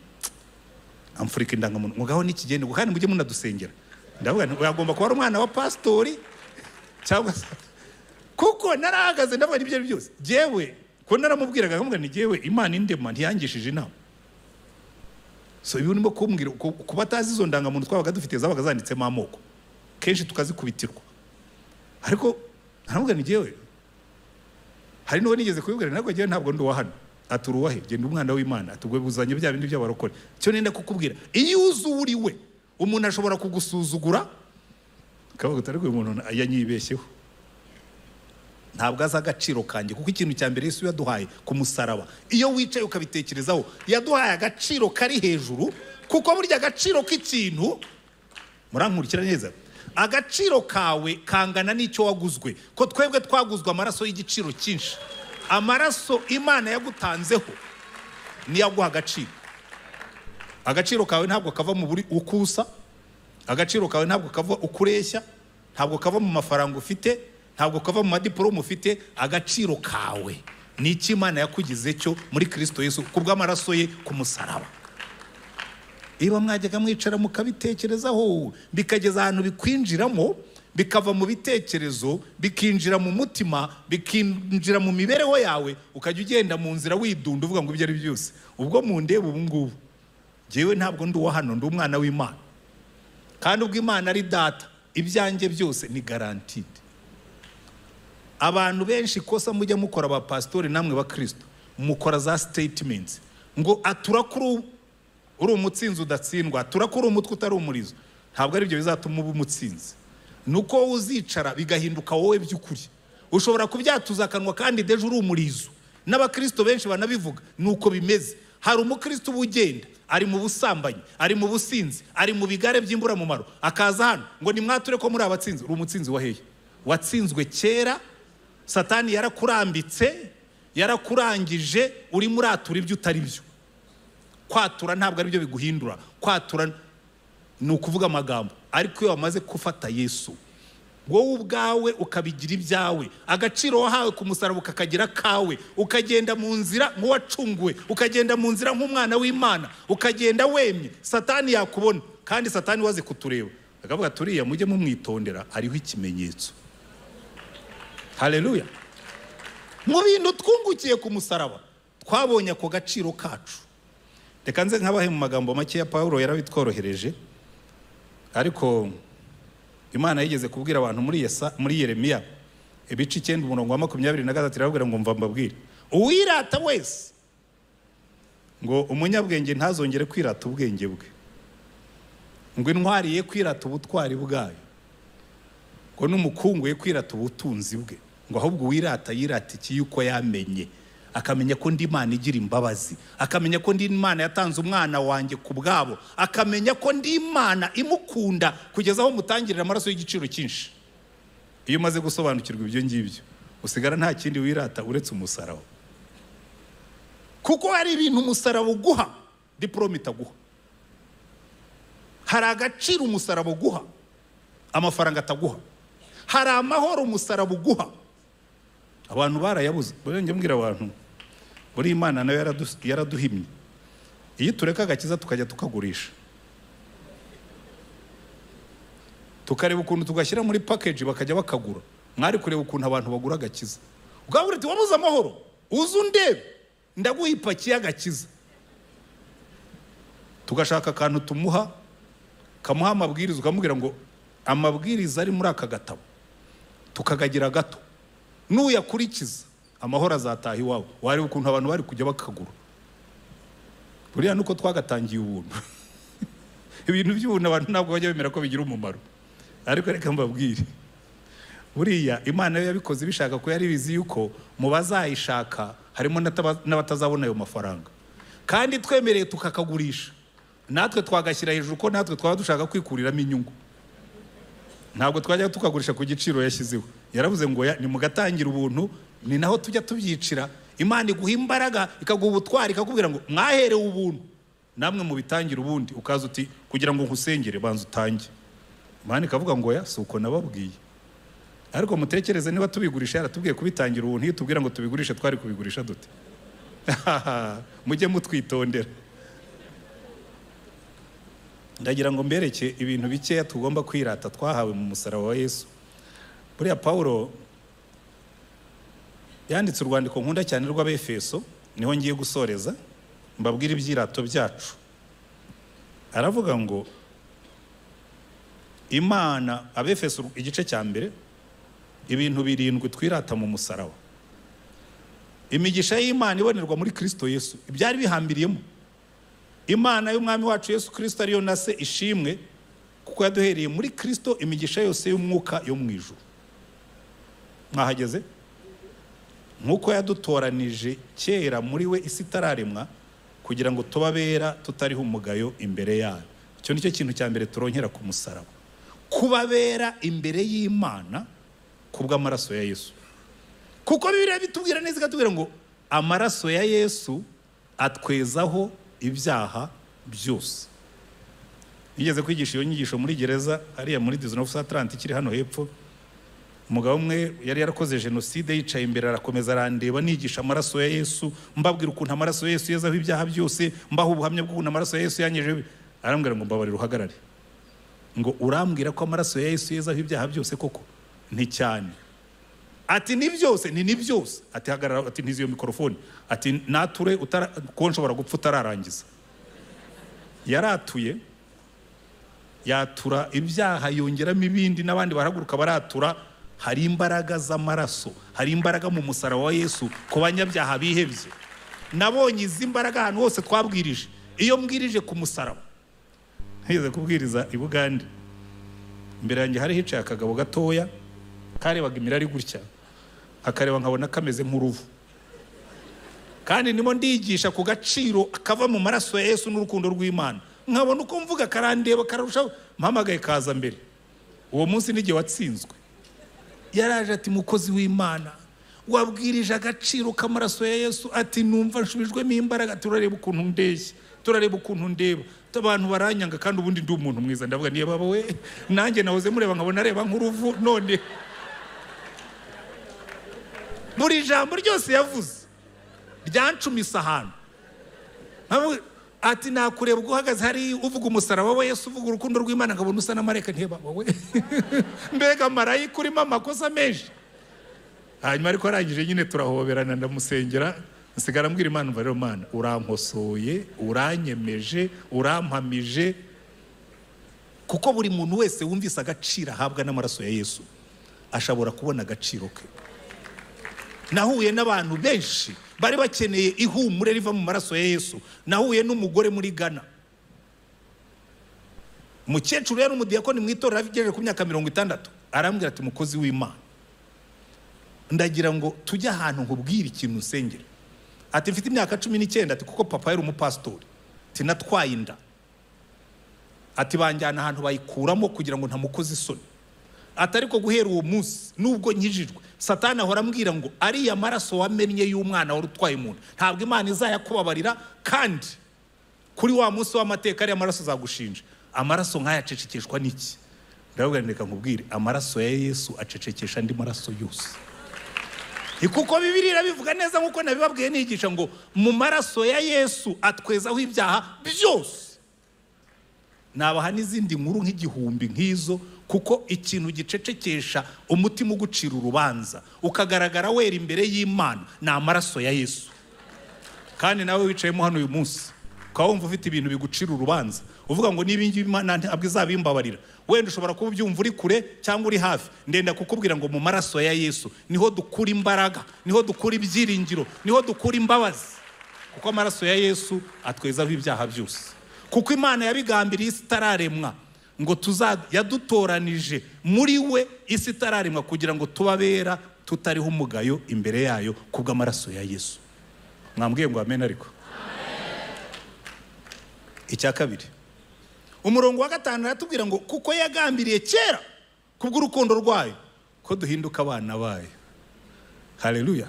amfurika indangamuntu mugaho n'ikigende, kandi mujye munadusengera. Ndavuga nti yagomba kuba ari umwana wa pastori cyangwa kuko narahagaze ndavuga ibyo byose. Jewe ko naramubwiraga nkamubwira ni jewe Imana indema ntiyangishije inama. So ibi urimo kumbwira kuba atazi izo ndangamuntu twabaga dufite zabaga zanditsemo amoko, kenshi tukazikubitirwa. Ariko naramubwira ni jewe, hari n'uwo nigeze kubibwira ntabwo jewe ntabwo ndi uwa hano. Aturuwahe genda umwana w'Imana, atugwe buzanye bya bindi by'abarokore. Cyo nenda kukubwira, iyo uzuriwe umuntu ashobora kugusuzugura, kavuga utari ko umuntu yanyibeshyeho. Ntabwo aza agaciro kanjye, kuko ikintu cya mbere Yesu yaduhaye ku musaraba, iyo wicaye ukabitekerezaho, yaduhaye agaciro kari hejuru. Kuko burya agaciro k'ikintu, murankurikira neza, agaciro kawe kangana n'icyo waguzwe. Ko twebwe twaguzwe amaraso y'igiciro cyinshi. Amaraso Imana yagutanzeho ni yaguha agaciro. Agaciro kawe ntabwo kava mu buri ukusa, agaciro kawe ntabwo kava ukureshya, ntabwo kava mu mafaranga ufite, ntabwo kava mu madiplome ufite. Agaciro kawe ni iki Imana yakugize cyo muri Kristo Yesu kubw'amaraso ye ku musaraba. Iba mwajyaga mwicara mukabitekerezaho, bikageza ahantu bikwinjiramo, bikava mu bitekerezo, bikinjira mu mutima, bikinjira mu mibereho yawe, ukajya ugenda mu nzira widunda uvuga ngo ibyo ari byose. Ubwo mu ndeba ubu ngubu jewe ntabwo ndi uwa hano, ndi umwana w'Imana, kandi ubwo Imana ari data ibyanjye byose ni guaranteed. Abantu benshi kosa mujya mukora abapastori namwe ba Kristo, mukora za statements ngo aturakuru uri umutsinzi udatsindwa, aturakuru umutwe utari umurizo. Ntabwo ari byo bizatuma uba umutsinzi, nuko uzicara bigahinduka wowe by'ukuri. Ushobora kubyatuza akanwa kandi deje uri umurizo. N'abakristo benshi banabivuga nuko bimeze. Hari umukristo ubugenda ari mu busambanyi, ari mu businzi, ari mu bigare by'imbura mu maro, akaza hano ngo ni mwature ko muri abatsinzi. Uri umutsinzi wa hehe? Watsinzwe kera, Satani yarakurambitse, yarakurangije, uri muratura ibyo utari byo. Kwatura ntabwo ari byo biguhindura. Kwatura ni ukuvuga amagambo, ariko iyo wamaze gufata Yesu, wowe ubwawe ukabigira ibyawe, agaciro wahawe ku musaraba ukakagira kawe, ukagenda mu nzira nk'uwacunguwe, ukagenda mu nzira nk'umwana w'Imana, ukagenda wemye. Satani yakubona, kandi Satani waze kutureba akavuga turiya mujye mumwitondera, ariho ikimenyetso. Haleluya. Mu bintu twungukiye ku musaraba twabonye ako gaciro kacu. Reka nze nkabahe mu magambo make ya Paulo yarabitworohereje, ariko Imana yigeze kubwira abantu muri Yeremiya ibice 9:23 irabwira ngo mva mbabwire, uwirata wese ngo umunyabwenge ntazongere kwirata ubwenge bwe, ngo intwari ye kwirata ubutwari bwayo, ngo n'umukungu ye kwirata ubutunzi bwe, ngo ahubwo wirata yirata iki yuko yamenye, akamenya ko ndi Imana igira imbabazi, akamenya ko ndi Imana yatanze umwana wanjye ku bwabo, akamenya ko ndi Imana imukunda kugeza aho mutangirira amaraso y'igiciro cyinshi. Iyo umaze gusobanukirwa ibyo ngibyo, usigara nta kindi wirata uretse umusaraba. Kuko hari ibintu umusaraba uguha diplome itaguha. Hari agaciro umusaraba uguha amafaranga ataguha. Hari amahoro umusaraba uguha. Abantu barayabuze. Njye mbwira abantu, buri Imana nayo yaraduhimye. Iyo tureka agakiza tukajya tukagurisha, tukareba ukuntu tugashyira muri package bakajya bakagura, mwari kureba ukuntu abantu bagura agakiza. Ugabura ati wabuze amahoro, uzu ndebe ndaguha ipaki y'agakiza. Tugashaka akantu tumuha, kamuha amabwiriza, ukamubwira ngo amabwiriza ari muri aka gatabo tukagagira gato, nuyakurikiza amahoro azataha iwawe. Wari ukuntu abantu bari kujya bakagura. Buriya nuko twagatangiye ubuntu. Ibintu by'ubuntu abantu ntabwo bajya bemera ko bigira umumaro, ariko reka mbabwire, buriya Imana yo yabikoze bishaka ko yari bizi yuko mu bazayishaka harimo n'abatazabona ayo mafaranga, kandi twemereye tukakagurisha, natwe twagashyira hejuru ko natwe twaba dushaka kwikuriramo inyungu. Ntabwo twajya tukagurisha ku giciro yashyizeho. Yaravuze ngo ni mugatangira ubuntu, ni naho tujya tubyicira. Imana iguha imbaraga, ikaguha ubutwari, ikakubwira ngo mwaherewe ubuntu, namwe mu bitangira ubundi. Ukaza uti kugira ngo nkusengere banza utange. Imana ikavuga ngo ya si uko nababwiye. Ariko mutekereze niba tubigurisha yaratubwiye kubitangira ubuntu, iyo tubwira ngo tubigurishe twari kubigurisha dute? Mujye mutwitondera. Ndagira ngo mbereke ibintu bikeya tugomba kwirata twahawe mu musaraba wa Yesu. Buriya Paulo yanditse urwandiko nkunda cyane rw'Abefeso, niho ngiye gusoreza mbabwira ibyirato byacu. Aravuga ngo Imana, Abefeso igice cya mbere, ibintu 7 twirata mu musaraba. Imigisha y'Imana ibonerwa muri Kristo Yesu, ibyari bihambiriyemo. Imana y'umwami wacu Yesu Kristo ariyo nase ishimwe, kuko yaduhereye muri Kristo imigisha yose y'umwuka yo mu ijuru. Mwahageze? Nkuko yadutoranije kera muri we isi itararemwa, kugira ngo tubabera tutariho umugayo imbere yayo. Icyo nicyo kintu cya mbere turonkera ku musaraba, kubabera imbere y'Imana kubw'amaraso ya Yesu. Kuko Bibiliya bitubwira neza, ikatubwira ngo amaraso ya Yesu atwezaho ibyaha byose. Yigeze kwigisha iyo nyigisho muri gereza hariya muri 1930 kiri hano hepfo. Umugabo umwe yari yarakoze jenoside, yicaye imbere arakomeza arandeba nigisha amaraso ya Yesu, mbabwira ukuntu amaraso ya Yesu yezaho ibyaha byose, mbaho ubuhamya bw'ukuntu amaraso ya Yesu yanyeje. Arambwira ngo mbabarira uhagarare, ngo urambwira ko amaraso ya Yesu yezaho ibyaha byose koko? Nti cyane. Ati ni byose? Ni byose. Ati hagarara, ati ntiziyo mikrofone, ati nature ko nshobora gupfa utararangiza. yaratuye yatura ibyaha yongeramo ibindi n'abandi barahaguruka baratura. Hari imbaraga z'amaraso, hari imbaraga mu musaraba wa Yesu ku banyabyaha bihebye. Nabonye izi mbaraga ahantu hose twabwirije. Iyo mbwirije ku musaraba, ntize kubwiriza i Bugande, imbere yanjye hari hicaye akagabo gatoya karebaga imirari gutya, akareba nkabona kameze nk'uruvu, kandi nimo ndigisha ku gaciro kava mu maraso ya Yesu n'urukundo rw'Imana. Nkabona uko mvuga karandeba karushaho, mpamagaye kaza mbere. Uwo munsi n'igihe watsinzwe yaraje ati, mukozi w'Imana wabwirije agaciro k'amaraso ya Yesu, ati numva nshubijwemo imbaraga, turareba ukuntu ndeshye, turareba ukuntu ndeba, abantu baranyanga kandi ubundi ndi umuntu mwiza. Ndavuga niye baba we, nanjye nahoze mureba nkabona areba nk'uruvu. None buri jambo ryose yavuze ryancumisa ahantu. Ati nakureba guhagaze hari uvuga umusaraba wa Yesu, uvuga urukundo rw'Imana, nkabona usa na marayika. Nteba wowe mbega marayika urimo amakosa menshi. Hanyuma ariko arangije nyine turahoberana, ndamusengera, nsigara mbwira Imana, umva rero Mana, urankosoye, uranyemeje, urampamije, kuko buri muntu wese wumvise agaciro ahabwa n'amaraso ya Yesu ashobora kubona agaciro ke. Nahuye n'abantu benshi bari bakeneye ihumure riva mu maraso ya Yesu. Nahuye n'umugore muri Ghana, umukecuru yari umudiyakoni mu itorero avigejeje ku myaka 60, arambwira ati, mukozi w'Imana, ndagira ngo tujye ahantu nkubwire ikintu usengera. Ati mfite imyaka 19, ati kuko papa yari umupastori, ati natwaye inda, ati banjyana ahantu bayikuramo kugira ngo ntamukoze isoni. Ati ariko guhera uwo munsi nubwo nkijijwe, Satani ahora ambwira ngo ariya maraso wamennye y'umwana wari utwaye umuntu ntabwo Imana izayakubabarira, kandi kuri wa munsi w'amateka ariya maraso azagushinja. Amaraso nk'aya acecekeshwa n'iki? Ndavuga reka nkubwire, amaraso ya Yesu acecekesha andi maraso yose. Kuko Bibiliya irabivuga neza nk'uko nabibabwiye nigisha ngo mu maraso ya Yesu atwezaho ibyaha byose. Nabaha n'izindi nkuru nk'igihumbi nk'izo, kuko ikintu gicecekesha umutima ugucira urubanza ukagaragara wera imbere y'Imana ni amaraso ya Yesu. Kandi nawe wicayemo hano uyu munsi ukaba wumva ufite ibintu bigucira urubanza, uvuga ngo niba ingi Imana ntabwo izabimbabarira, wenda ushobora kuba ubyumva uri kure cyangwa uri hafi. Ndenda kukubwira ngo mu maraso ya Yesu niho dukura imbaraga, niho dukura ibyiringiro, niho dukura imbabazi, kuko amaraso ya Yesu atwezaho ibyaha byose. Kuko Imana yabigambiriye isi itararemwa ngo yadutoranije muri we isi itararemwa kugira ngo tubabera tutariho umugayo imbere yayo kubw'amaraso ya Yesu. Mwambwiye ngo amen. Ariko icya kabiri, umurongo wa 5 aratubwira ngo kuko yagambiriye kera kubw'urukundo rwayo ko duhinduka abana bayo. Haleluya.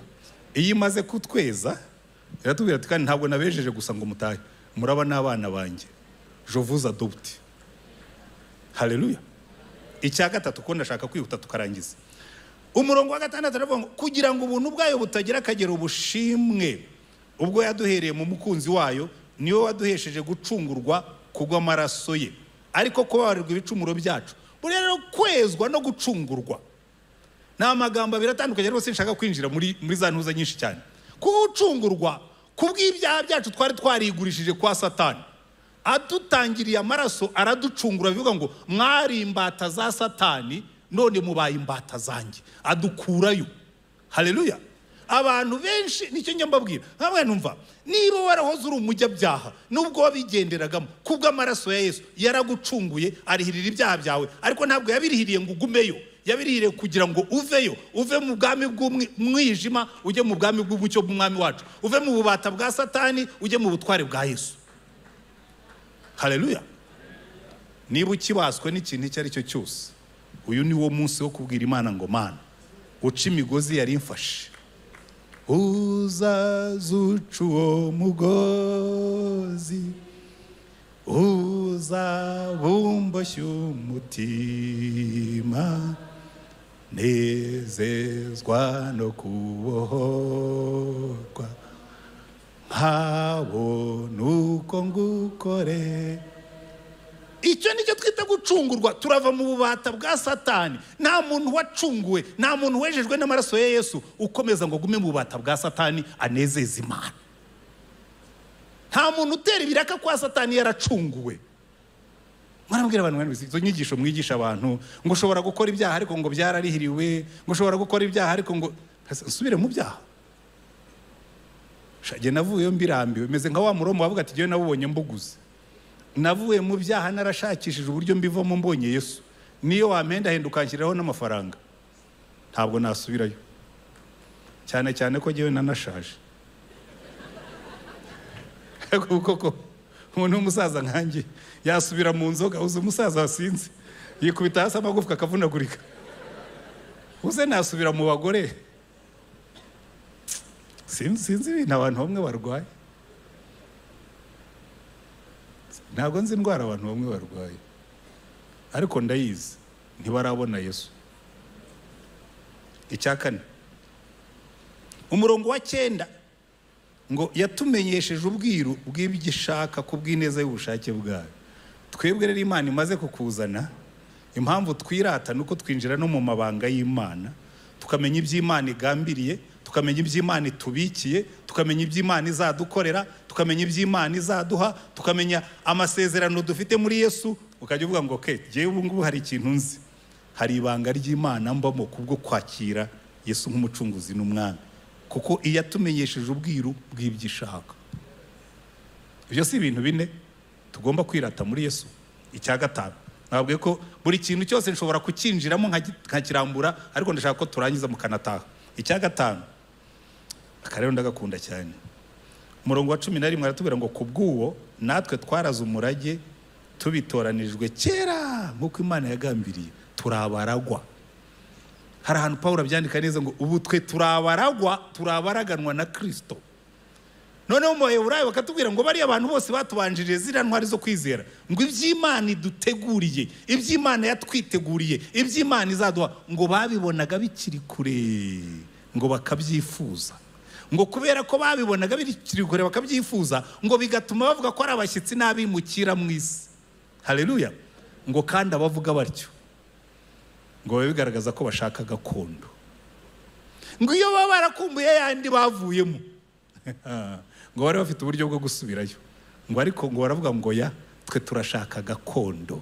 Iyo imaze kutweza iratubwira ati, kandi ntabwo nabejeje gusa ngo mutahe, muraba n'abana banjye, je vous adopte. Haleluya. Icya gatatu ko ndashaka kwihuta tukarangiza. Umurongo wa 6 aravuga ngo kugira ngo ubuntu bwayo butagira akagero bushimwe ubwo yaduhereye mu mukunzi wayo, niwe waduhesheje gucungurwa kugw'amaraso ye, ariko kubabarirwa ibicumuro byacu. Buri rero kwezwa no gucungurwa na amagambo biratandukanye, rwose nshaka kwinjira muri za ntuza nyinshi cyane. Gucungurwa kubw'ibyaha byacu twari twarigurishije kwa Satani, adutangiriye amaraso araducungura, bivuga ngo mwari imbata za Satani none mubaye imbata zanjye, adukurayo. Haleluya. Abantu benshi nicyo njya mbabwira, hamwe numva niba warahoze uri umujyabyaha nubwo wabigenderagamo, kubw'amaraso ya Yesu yaragucunguye, arihirira ibyaha byawe, ariko ntabwo yabirihiriye ngo ugumeyo, yabirihiriye kugira ngo uveyo, uve mu bwami bw'umwijima ujye mu bwami bw'umucyo bw'umwami wacu, uve mu bubata bwa Satani ujye mu butware bwa Yesu. Haleluya. Niba ukibaswe n'ikintu icyo ari cyo cyose, uyu ni wo munsi wo kubwira Imana ngo Mana, uca imigozi yari imfashe, uzazuca uwo mugozi, uzabumboshya umutima, nezezwa no kubohorwa, nkabona uko ngukore. Icyo nicyo twita gucungurwa, turava mu bubata bwa Satani. Nta muntu wacunguwe, nta muntu wejejwe n'amaraso ya Yesu ukomeza ngo gume mu bubata bwa Satani anezeza Imana. nta muntu utera ibiraka kwa Satani yaracunguwe. Mwarambwira abantu izo nyigisho mwigisha abantu ngo ushobora gukora ibyaha ariko ngo byararihiriwe, ngo ushobora gukora ibyaha ariko ngo usubire mu byaha. Shaje navuyeyo mbirambiwe, meze nka wa muromo wavuga ati jewe nabubonye mbuguze. Navuye mu byaha narashakishije uburyo mbivamo mbonye Yesu. Niyo wamenda hendukanshyiraho n'amafaranga ntabwo nasubirayo, cyane cyane ko jewe nanashaje. Kuko umuntu w'umusaza nkanjye yasubira mu nzoga, uzi umusaza wasinze yikubita hasi amagufwa akavunagurika, uze nasubira mu bagore. Sinzi ibintu abantu bamwe barwaye, ntabwo nzi indwara abantu bamwe barwaye, ariko ndayizi ntibarabona Yesu. Icya kane, umurongo wa 9 ngo yatumenyesheje ubwiru bw'ibigishaka ku bw'ineza y'ubushake bwayo. Twebwe rero Imana imaze kukuzana, impamvu twirata nuko twinjira no mu mabanga y'Imana, tukamenya iby'Imana igambiriye, tukamenya iby'Imana itubikiye, tukamenya iby'Imana izadukorera, tukamenya iby'Imana izaduha, tukamenya amasezerano dufite muri Yesu. Ukajya uvuga ngo jewe ubu ngubu hari ikintu nzi, hari ibanga ry'Imana mbamo kubwo kwakira Yesu nk'umucunguzi n'umwami, kuko iyo atumenyesheje ubwiru bw'ibyishaka. Ibyo si ibintu bine tugomba kwirata muri Yesu. Icya gatanu, nabwiye ko buri kintu cyose nshobora kukinjiramo nkakirambura, ariko ndashaka ko turangiza mukanataha. Icya gatanu, akarero ndagakunda cyane. Umurongo wa 11 aratubwira ngo kubw'uwo natwe twaraze umurage tubitoranijwe kera nk'uko Imana yagambiriye, turabaragwa. Hari ahantu Pawulo abyandika neza ngo ubu twe turabaragwa, turabaraganwa na Kristo. Noneho mu Baheburayo bakatubwira ngo bari abantu bose batubanjirije zira ntwari zo kwizera, ngo iby'Imana iduteguriye, iby'Imana yatwiteguriye, iby'Imana izaduha, ngo babibonaga bikiri kure, ngo bakabyifuza. Ngo kubera ko babibonaga bikiri kure bakabyifuza, ngo bigatuma bavuga ko ari abashyitsi n'abimukira mu isi. Haleluya. Ngo kandi abavuga batyo ngo bigaragaza ko bashaka gakondo. Ngo iyo baba barakumbuye yandi bavuyemo ngo bari bafite uburyo bwo gusubirayo, ngo ariko ngo baravuga ngo ya twe turashaka gakondo.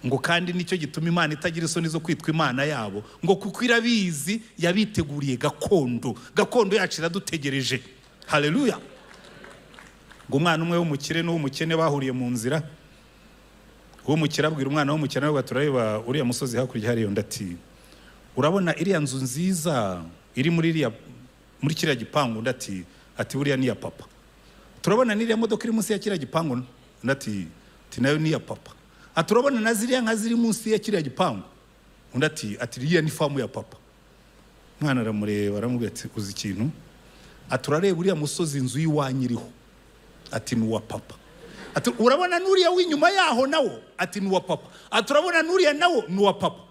Ngo kandi nicyo gituma Imana itagira isoni zo kwitwa Imana yabo, ngo kuko irabizi yabiteguriye gakondo. Gakondo yacu iradutegereje. Haleluya. Ngo umwana umwe w'umukire n'uw'umukene bahuriye mu nzira. Uwo mukire abwira umwana w'umukene ngo turareba uriya musozi hakurya hariyo, ndati urabona iriya nzu nziza iri muri kiriya gipangu? Ndati ati buriya ni ya papa. Turabona n'iriya modoka iri munsi ya kiriya gipangu? Ndati nayo ni ya papa. Turabona na ziriya nka ziri munsi ya kiriya gipangu? Ndati iriya ni famu ya papa. Mwana aramureba aramubwira ati uzi ikintu? Turareba uriya musozi inzu y'iwanyu iriho, ati ni uwa papa. Urabona n'uriya w'inyuma yaho nawo? Ati ni uwa papa. Turabona n'uriya nawo ni uwa papa.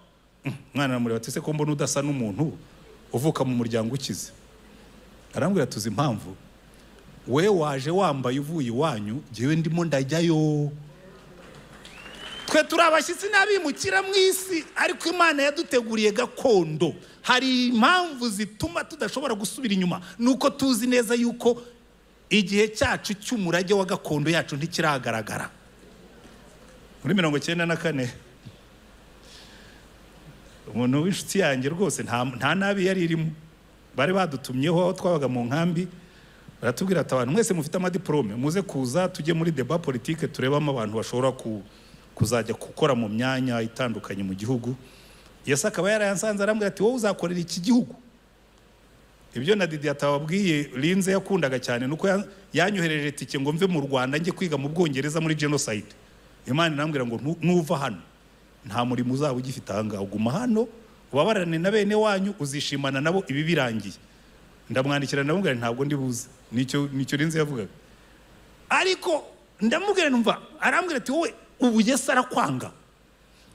Mwana aramureba ati se ko mbona udasa n'umuntu uvuka mu muryango ukize? Arambwira tuzi impamvu, we waje wambaye uvuye iwanyu, jewe ndimo ndajyayo. Twe turi abashyitsi n'abimukira mu isi, ariko Imana yaduteguriye gakondo. Hari impamvu zituma tudashobora gusubira inyuma, nuko tuzi neza yuko igihe cyacu cy'umurage wa gakondo yacu ntikiragaragara. Muri 94 umuntu w'inshuti yanjye rwose nta nabi yari irimo, bari badutumyeho aho twabaga mu nkambi, baratubwira ati abantu mwese mufite amadiplome muze kuza tujye muri débat politique turebamo abantu bashobora kuzajya gukora mu myanya itandukanye mu gihugu. Yesu akaba yarayansanze arambwira ati wowe uzakorera iki gihugu? Ibyo na Didi atababwiye Linze yakundaga cyane nuko yanyohereje tike ngo mve mu Rwanda njye kwiga mu Bwongereza muri genocide. Imana irambwira ngo nuva hano nta muri muzaba ugifite ahanga, uguma hano ubabarane na bene wanyu uzishimana nabo ibi birangiye. Ndamwandikira ndamubwira ntabwo ndi buze, nicyo Linze yavugaga. Ariko ndamubwira numva arambwira ati wowe ubu Yesu arakwanga.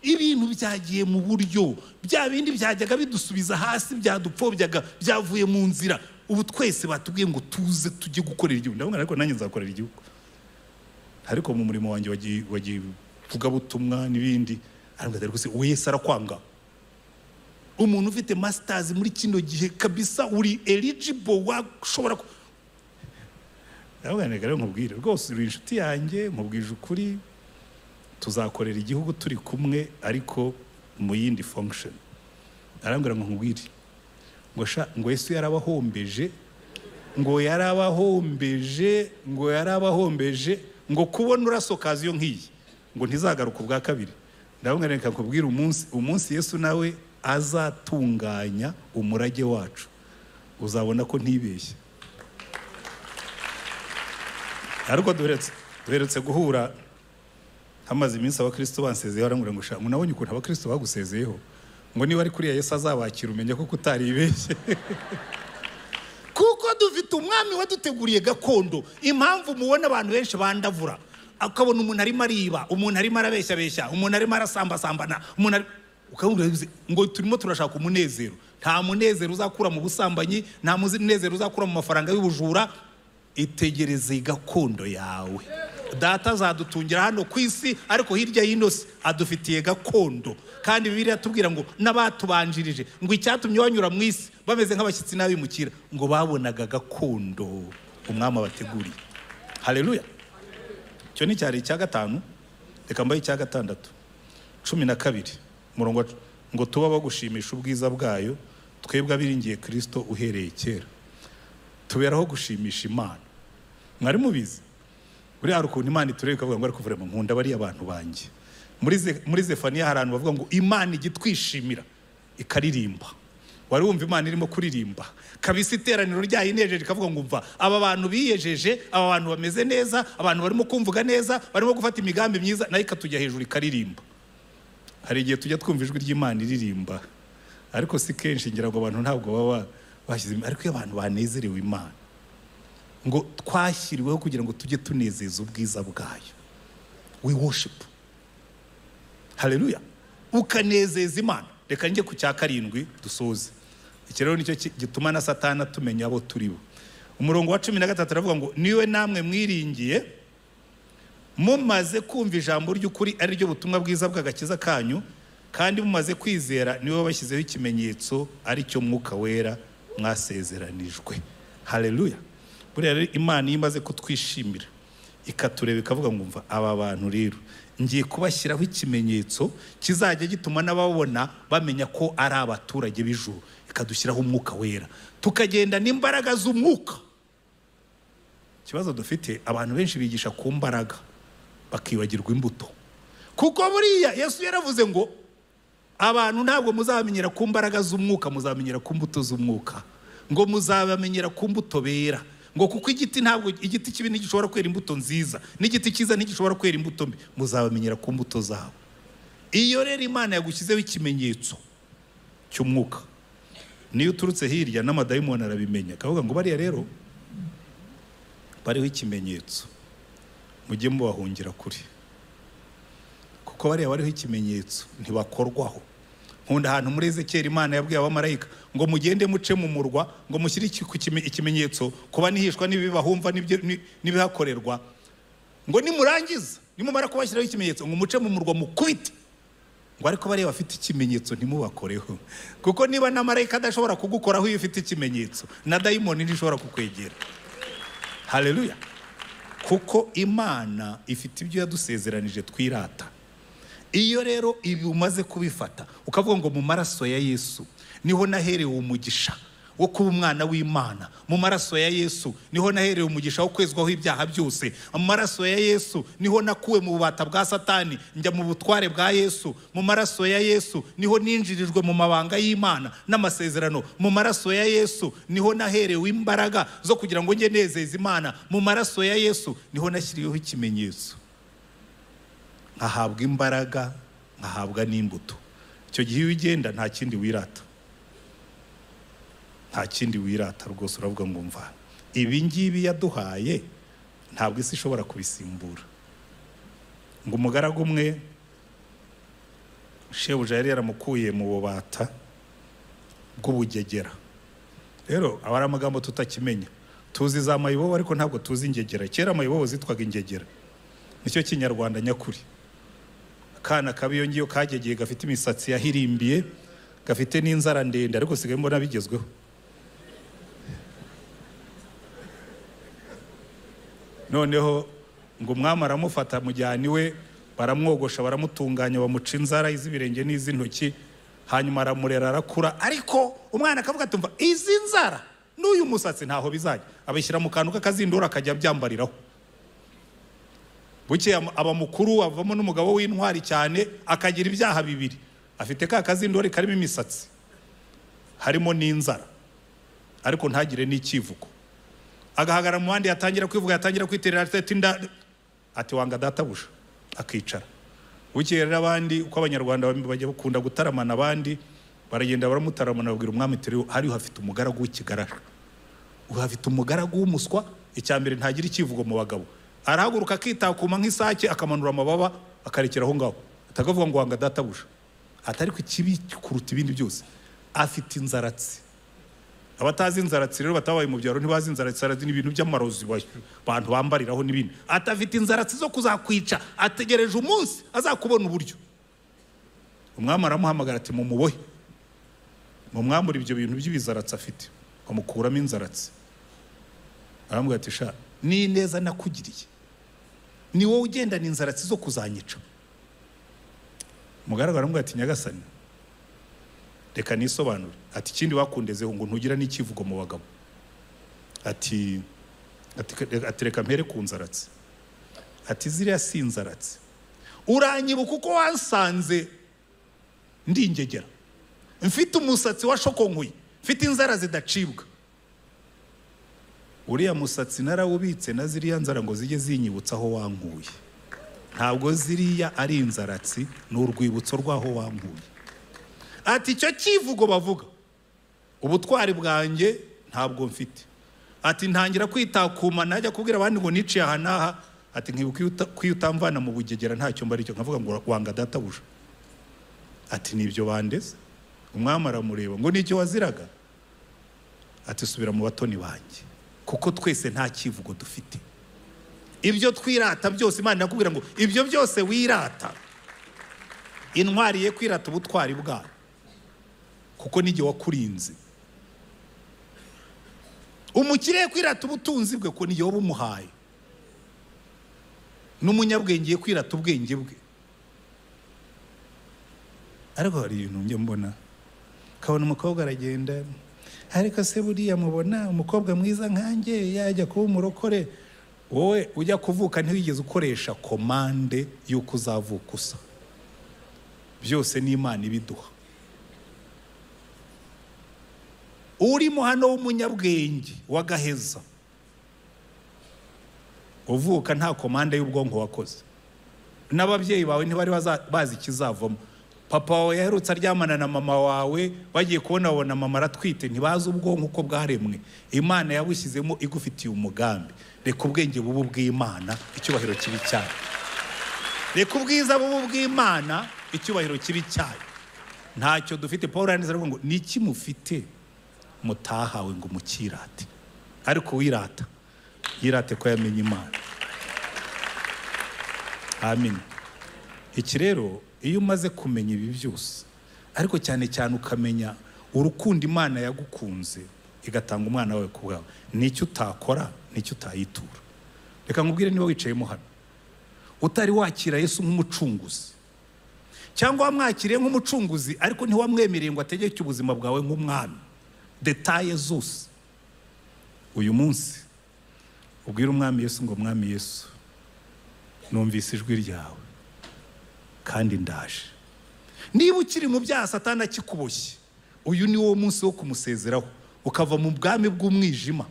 Ibintu byagiye mu buryo, bya bindi byajyaga bidusubiza hasi byadupfobyaga byavuye mu nzira. Ubu twese batubwiye ngo tuze tujye gukorera igihugu. Ndabona ariko nanjye nzakorera igihugu, ariko mu murimo wanjye wagiye vuga butumwa n'ibindi. Arambwira rwose Yesu arakwanga. Umuntu ufite masters muri kino gihe kabisa uri eligible washobora ndavuga rero nkubwire rwose uri inshuti yanjye nkubwije ukuri tuzakorera igihugu turi kumwe ariko mu yindi function. Arambwira ngo nkubwire ngo Yesu yarabahombeje ngo kubona urasokaziyo nk'iyi ngo ntizagaruka ubwa kabiri. Ndavuga reka nkubwire umunsi Yesu nawe azatunganya umurage wacu uzabona ko ntibeshye. Ariko duheretse guhura hamaze iminsi abakristo bansezeyeho arambwira ngo shaka nabonye ukuntu abakristo bagusezeyeho ngo niba ari kuri Yesu azabakira umenya ko kutaribeshye. Kuko dufite umwami waduteguriye gakondo. Impamvu mubona abantu benshi bandavura akabona umuntu arimo ariba, umuntu arimo arabeshya, umuntu arimo arasambana, ukabura ngo turimo turashaka umunezero. Nta munezero uzakura mu busambanyi, nta munezero uzakura mu mafaranga y'ubujura. Itegereze gakondo yawe. Data azadutungira hano ku isi ariko hirya y'inosi adufitiye gakondo. Kandi Bibiliya tubwira ngo n'abatubanjirije ngo icyatumye banyura mu isi bameze nk'abashyitsi n'abimukira ngo babonaga gakondo umwami abateguriye. Haleluya. Cyo ni cyari icya gatanu. Reka mbaye icya gatandatu 12 murongo ngo tuba bagushimisha ubwiza bwayo twebwe abiringiye Kristo uhereye kera. Tuberaho gushimisha Imana. Mwari mubizi buri haruko Imana itureka avuga ngo ariko vrema nkunda bari abantu banjye. Muri Zefaniya haranu bavuga ngo Imana igitwishimira ikaririmba. Wari wumva Imana irimo kuririmba kabisa iteraniro ryayo inejeje ikavuga ngo umva aba bantu biyejeje, aba bantu bameze neza, abantu barimo kumvuga neza, barimo gufata imigambi myiza, nayo ikatujya hejuru ikaririmba. Hari igihe tujya twumva ijwi ry'Imana iririmba ariko si kenshi ngira ngo abantu ntabwo baba bashyize, ariko iyo abantu banezerewe Imana ngo twashyiriweho kugira ngo tujye tunezeza ubwiza bwayo. We worship. Haleluya. Ukanezeza Imana. Reka njye ku cya 7 dusoze. Iki rero nicyo gituma na Satani tumenya abo turibo. Umurongo wa 13 aravuga ngo niwe namwe mwiringiye mumaze kumva ijambo ry'ukuri ari ryo butumwa bwiza bw'agakiza kanyu, kandi mumaze kwizera niwe bashyizeho ikimenyetso ari cyo Mwuka Wera mwasezeranijwe. Haleluya. Buriya rero Imana imaze kutwishimira ikatureba ikavuga ngo umva aba bantu rero ngiye kubashyiraho ikimenyetso kizajya gituma n'ababona bamenya ko ari abaturage b'ijuru, ikadushyiraho Umwuka Wera tukagenda n'imbaraga z'umwuka. Ikibazo dufite abantu benshi bigisha ku mbaraga bakibagirwa imbuto. Kuko buriya Yesu yaravuze ngo abantu ntabwo muzabamenyera ku mbaraga z'umwuka, muzamenyera ku mbuto z'umwuka. Ngo muzabamenyera ku mbuto bera. Ngo kuko igiti kibi ntigishobora kwera imbuto nziza, n'igiti cyiza ntigishobora kwera imbuto mbi, muzabamenyera ku mbuto zabo. Iyo rero Imana yagushyizeho ikimenyetso cy'umwuka, niyo uturutse hirya n'amadayimoni arabimenya akavuga ngo bariya rero bariho ikimenyetso, mujye mubahungira kuri, kuko bariya bariho ikimenyetso ntibakorwaho. Nkunda ahantu muri Ezekiyeli Imana yabwiye abamarayika ngo mugende muce mu murwa ngo mushyire ikimenyetso kuba nihishwa n'ibibahumva n'ibihakorerwa, ngo nimurangiza nimumara kubashyiraho ikimenyetso ngo muce mu murwa mukubite. Ngo ariko bariya bafite ikimenyetso ntimubakoreho, kuko niba na marayika adashobora kugukoraho iyo ufite ikimenyetso, na dayimoni ntishobora kukwegera. Haleluya. Kuko Imana ifite ibyo yadusezeranije twirata. Iyo rero ibi umaze kubifata ukavuga ngo mu maraso ya Yesu niho naherewe umugisha wo kuba umwana w'Imana, mu maraso ya Yesu niho naherewe umugisha wo kwezwaho ibyaha byose, mu maraso ya Yesu niho nakuwe mu bubata bwa Satani njya mu butware bwa Yesu, mu maraso ya Yesu niho ninjirijwe mu mabanga y'Imana n'amasezerano, mu maraso ya Yesu niho naherewe imbaraga zo kugira ngo njye nezeza Imana, mu maraso ya Yesu niho nashyiriweho ikimenyetso, nkahabwa imbaraga, nkahabwa n'imbuto. Icyo gihe iyo ugenda nta kindi wirata, nta kindi wirata rwose. Uravuga ngo mva ibi ngibi yaduhaye ntabwo isi ishobora kubisimbura. Ngo umugaragu umwe shebuja yari yaramukuye mu bubata bw'ubugegera. Rero aba ari amagambo tutakimenya. Tuzi za mayibobo ariko ntabwo tuzi ingegera. Kera mayibobo zitwaga ingegera, nicyo kinyarwanda nyakuri. Akana kabiyo ngiyo kagegeye gafite imisatsi yahirimbiye, gafite n'inzara ndende, ariko sigaye mbona bigezweho. noneho ngo umwami aramufata mujyani we baramwogosha baramutunganya bamuca inzara iz'ibirenge n'iz'intoki hanyuma aramurera arakura ariko umwana akavuga ati mva izi nzara n'uyu musatsi ntaho bizajya abishyira mu kantu k'akazindura akajya byambariraho buke aba mukuru avamo n'umugabo w'intwari cyane akagira ibyaha bibiri afite ka kazindura karimo imisatsi harimo n'inzara ariko ntagire n'ikivugo agahagara mu bandi yatangira kwivuga yatangira kwiterera ati wanga databuja akicara bukeye rero abandi uko abanyarwanda bajya bakunda gutaramana abandi baragenda baramutaramana babwira umwami ati hariho hafite umugaragu w'ikigarasha uhafite umugaragu w'umuswa icyambere ntagira ikivugo mu bagabo arahaguruka akitakuma nk'isake akamanura amababa akarekera aho ngaho atakavuga ngo wanga databuja atari ku kibi kuruta ibindi byose afite inzaratsi abatazi inzaratsi rero batabaye mu byaro ntibazi inzaratsi n'ibintu by'amarozi abantu bambariraho n'ibindi atafite inzaratsi zo kuzakwica ategereje umunsi azakubona uburyo umwami aramuhamagara ati mumubohe mumwambura ibyo bintu by'ibizaratsi afite bamukuramo inzaratsi aramubwira ati sha ni neza nakugiriye ni wowe ugendana inzaratsi zo kuzanyica mugaragara aramubwira ati nyagasani reka nisobanure ati ikindi wakundezeho ngo ntugira n'ikivugo mu bagabo ati reka mpere ku nzaratsi ati ziriya si inzaratsi uranyibuka uko wansanze ndingegera mfite umusatsi wa shokonkuye mfite inzara zidacibwa uriya musatsi narawubitse na ziriya nzara ngo zijye zinyibutsa aho wankuye ntabwo ziriya ari inzaratsi ni urwibutso rw'aho wankuye ati icyo kivugo bavuga ubutwari bwanjye ntabwo mfite ati ntangira kwitakuma najya kubwira abandi ngo niciye aha n'aha ati nkibuka iyo utamvana mu bugegera ntacyo mba aricyo nkavuga ngo wanga databuja ati nibyo bandeze umwami aramureba ngo nicyo waziraga ati subira mu batoni banjye kuko twese nta kivugo dufite ibyo twirata byose Imana irakubwira ngo ibyo byose wirata intwari ye kwirata ubutwari bwayo kuko n'igihe wakurinze umukire kwirata ubutunzi bwe ko n'igihe wabumuhaye n'umunyabwenge kwirata ubwenge bwe ariko hari ibintu njye mbona kabona umukobwa aragenda ariko se buriya mubona umukobwa mwiza nkanjye yajya kuba umurokore wowe ujya kuvuka ntiwigeze ukoresha komande y'uko uzavuka usa byose ni Imana ibiduha urimo hano w'umunyabwenge wagaheza uvuka nta komande y'ubwonko wakoze n'ababyeyi bawe ntibari bazi ikizavamo papa wawe yaherutse aryamana na mama wawe bagiye kubona mama aratwite ntibazi ubwonko uko bwaremwe Imana yabushyizemo igufitiye umugambi reka ubwenge bubu bw'Imana icyubahiro kibi cyayo reka ubwiza bubu bw'Imana icyubahiro kibi cyayo ntacyo dufite Paul yanditse ngo niki mufite mutahawe ngo mukirate ariko wirata yirate ko yamenye Imana amen iki rero iyo umaze kumenya ibi byose ariko cyane cyane ukamenya urukundo Imana yagukunze igatanga umwana wawe ku bwawe nicyo utakora nicyo utayitura reka nkubwire niba wicayemo hano utari wakira Yesu nk'umucunguzi cyangwa wamwakiriye nk'umucunguzi ariko ntiwamwemereye ngo ategeke ubuzima bwawe nk'umwami detaye zose uyu munsi ubwira umwami Yesu ngo mwami Yesu numvise ijwi ryawe kandi ndaje niba ukiri mu byaha Satani akikuboshye uyu ni wo munsi wo kumusezeraho ukava mu bwami bw'umwijima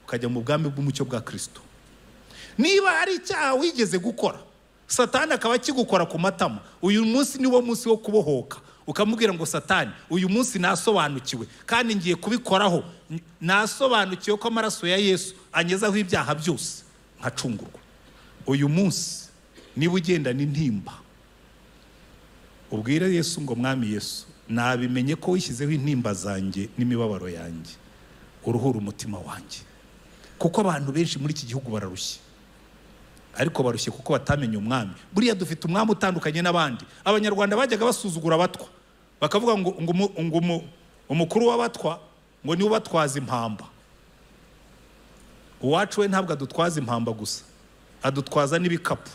ukajya mu bwami bw'umucyo bwa Kristo niba hari icyaha wigeze gukora Satani akaba akigukora ku matama uyu munsi ni wo munsi wo kubohoka ukamubwira ngo Satani uyu munsi nasobanukiwe kandi ngiye kubikoraho nasobanukiwe ko amaraso ya Yesu anyezaho ibyaha byose nkacungurwa uyu munsi niba ugendana intimba ubwire Yesu ngo mwami Yesu nabimenye ko wishyizeho intimba zanjye n'imibabaro yanjye uruhura umutima wanjye kuko abantu benshi muri iki gihugu bararushye ariko barushye kuko batamenye umwami buriya dufite umwami utandukanye n'abandi abanyarwanda bajyaga basuzugura abatwa bakavuga ngo umukuru w'abatwa ngo niwe ubatwaza impamba uwacu we ntabwo adutwaza impamba gusa adutwaza n'ibikapu.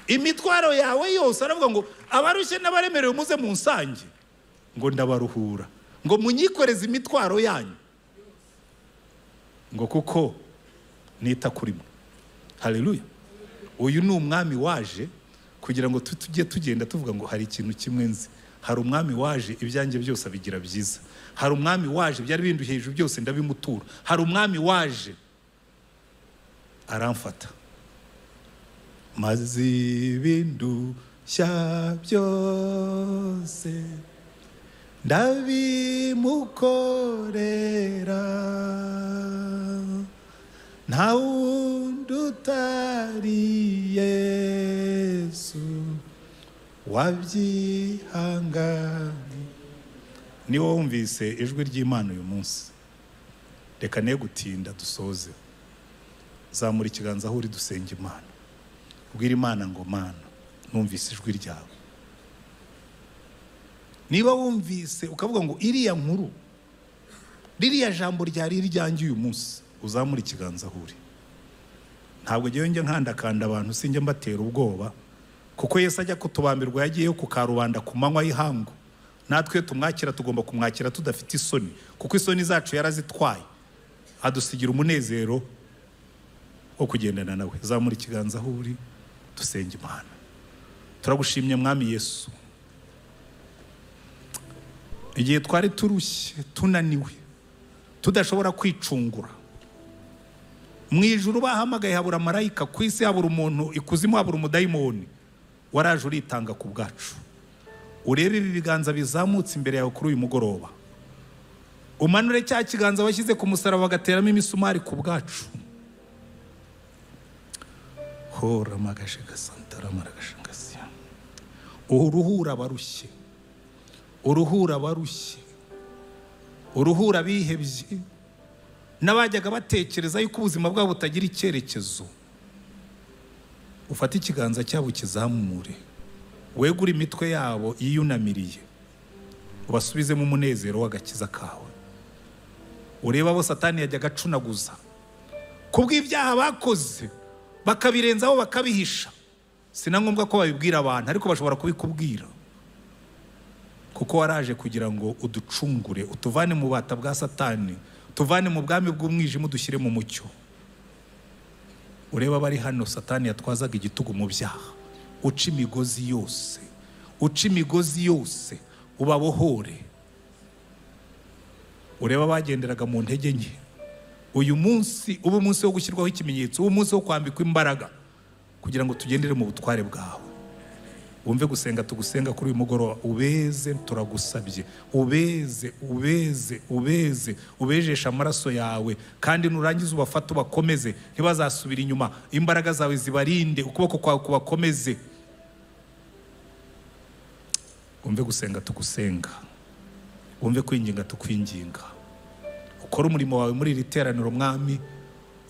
Imitwaro yawe yose aravuga ngo abarushye n'abaremerewe muze mu nsange, ngo ndabaruhura, ngo munyikoreze imitwaro yanyu, ngo kuko nita kuri mwe. Haleluya. Uyu ni umwami waje kugira ngo tujye tugenda tuvuga ngo hari ikintu kimwe nzi. Hari umwami waje ibyanjye byose abigira byiza. Hari umwami waje byari bindu hejuru byose ndabimutura. Hari umwami waje aramfata. Mazi bindu sha byose ndabimukorera, nta wundi utari Yesu wabyihanganye. Ni wowe wumvise ijwi ry'Imana uyu munsi, reka ne gutinda dusoze. Zamura ikiganza aho uri dusenga Imana. Ubwira Imana ngo Mana, numvise ijwi ryawe. Niba wumvise ukavuga ngo iriya nkuru, ririya jambo ryari iryanjye uyu munsi, uzamura ikiganza aho uri. Ntabwo ngiye njye nkandakanda abantu, sinjye mbatera ubwoba, kuko Yesu ajya kutubambirwa yagiyeyo ku karubanda ku manywa y'ihangu. Natwe tumwakira, tugomba kumwakira tudafite isoni, kuko isoni zacu yarazitwaye, adusigira umunezero wo kugendana nawe. Zamura ikiganza aho uri dusenge Imana. Turagushimye mwami Yesu, igihe twari turushye, tunaniwe, tudashobora kwicungura, mu ijuru bahamagaye habura marayika, ku isi habura umuntu, ikuzimu habura umudayimoni, waraje uritanga ku bwacu. Urebe ibi biganza bizamutse imbere yawe kuri uyu mugoroba, umanure cya kiganza washyize ku musaraba bagateramo imisumari ku bwacu. Hora magashe gasantara maragashangasiya. Uruhura abarushye, uruhura abarushye, uruhura abihebye n'abajyaga batekereza yuko ubuzima bwabo butagira icyerekezo. Ufate ikiganza cyabo kizamure, wegura imitwe yabo yiyunamiriye, ubasubizemo umunezero w'agakiza kawe. Ureba abo Satani yajyaga acunaguza kubw'ibyaha bakoze, bakabirenzaho bakabihisha. Sina ngombwa ko babibwira abantu, ariko bashobora kubikubwira, kuko waraje kugira ngo uducungure, utuvane mu bata bwa Satani, tuvane mu bwami bw'umwijima, udushyire mu mucyo. Ureba bari hano Satani yatwazaga igitugu mu byaha, uca imigozi yose, uca imigozi yose, ubabohore. Ureba bagenderaga mu ntege nke, uyu munsi ubu munsi wo gushyirwaho ikimenyetso, ubu munsi wo kwambikwa imbaraga kugira ngo tugendere mu butware bwawe. Wumve gusenga tugusenga kuri uyu mugoroba, ubeze turagusabye, ubeze ubeze ubeze ubejesha amaraso yawe, kandi nurangiza ubafata ubakomeze, ntibazasubira inyuma. Imbaraga zawe zibarinde, ukuboko kwawe kubakomeze. Wumve gusenga tugusenga, wumve kwinginga tukwinginga. Ukora umurimo wawe muri iri teraniro mwami,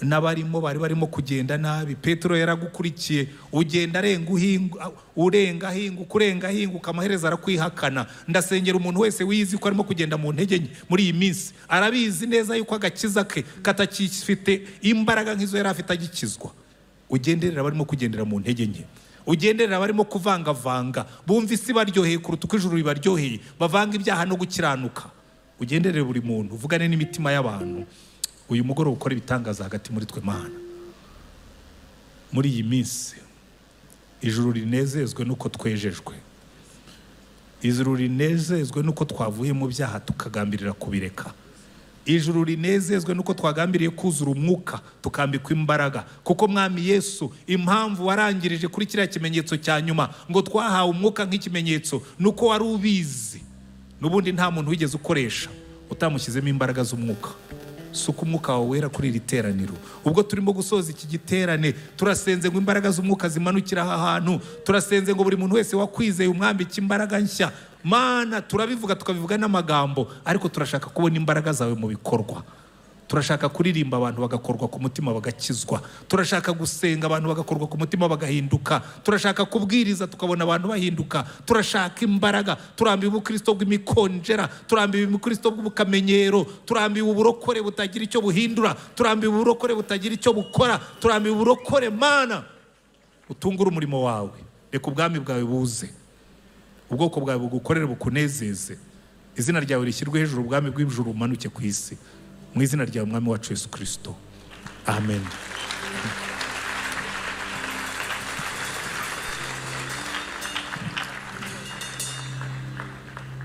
n'abarimo bari barimo kugenda nabi. Petero yaragukurikiye, ugenda arenga uhinga, urenga ahinga, ukurenga ahinguka, amaherezo arakwihakana. Ndasengera umuntu wese wizi ko arimo kugenda mu ntege nke muri iyi minsi, arabizi neza yuko agakiza ke katakifite imbaraga nk'izo yari afite agikizwa. Ugenderera barimo kugendera mu ntege nke, ugenderera barimo kuvangavanga, bumva isi baryoheye kuruta uko ijuru ribaryoheye, bavanga ibyaha no gukiranuka. Ugenderere buri muntu, uvugane n'imitima y'abantu. Uyu mugoroba ukora ibitangaza hagati muri twe Mana. Muri iyi minsi ijuru rinezezwe nuko twejejwe, ijuru rinezezwe nuko twavuye mu byaha tukagambirira kubireka, ijuru rinezezwe nuko twagambiriye kuzura umwuka tukambikwa imbaraga. Kuko mwami Yesu, impamvu warangirije kuri kiriya kimenyetso cya nyuma ngo twahawe umwuka nk'ikimenyetso, nuko wari ubizi n'ubundi nta muntu wigeze ukoresha utamushyizemo imbaraga z'umwuka. Suka umwuka wawe wera kuri iri teraniro. Ubwo turimo gusoza iki giterane, turasenze ngo imbaraga z'umwuka zimanukira aha hantu. Turasenze ngo buri muntu wese wakwizeye umwambike imbaraga nshya. Mana, turabivuga tukabivuga n'amagambo, ariko turashaka kubona imbaraga zawe mu bikorwa. turashaka kuririmba abantu bagakorwa ku mutima bagakizwa, turashaka gusenga abantu bagakorwa ku mutima bagahinduka, turashaka kubwiriza tukabona abantu bahinduka, turashaka imbaraga, turambiwe ubukristo bw'imikonjera, turambiwe ubukristo bw'ubukamenyero, turambiwe uburokore butagira icyo buhindura, turambiwe uburokore butagira icyo bukora, turambiwe uburokore. Mana, utungure umurimo wawe, reka ubwami bwawe buze, ubwoko bwawe bugukorere bukunezeze, izina ryawe rishyirwe hejuru, ubwami bw'ijuru bumanuke ku isi, mu izina ryawe mwami wacu Yesu Kristo, amen.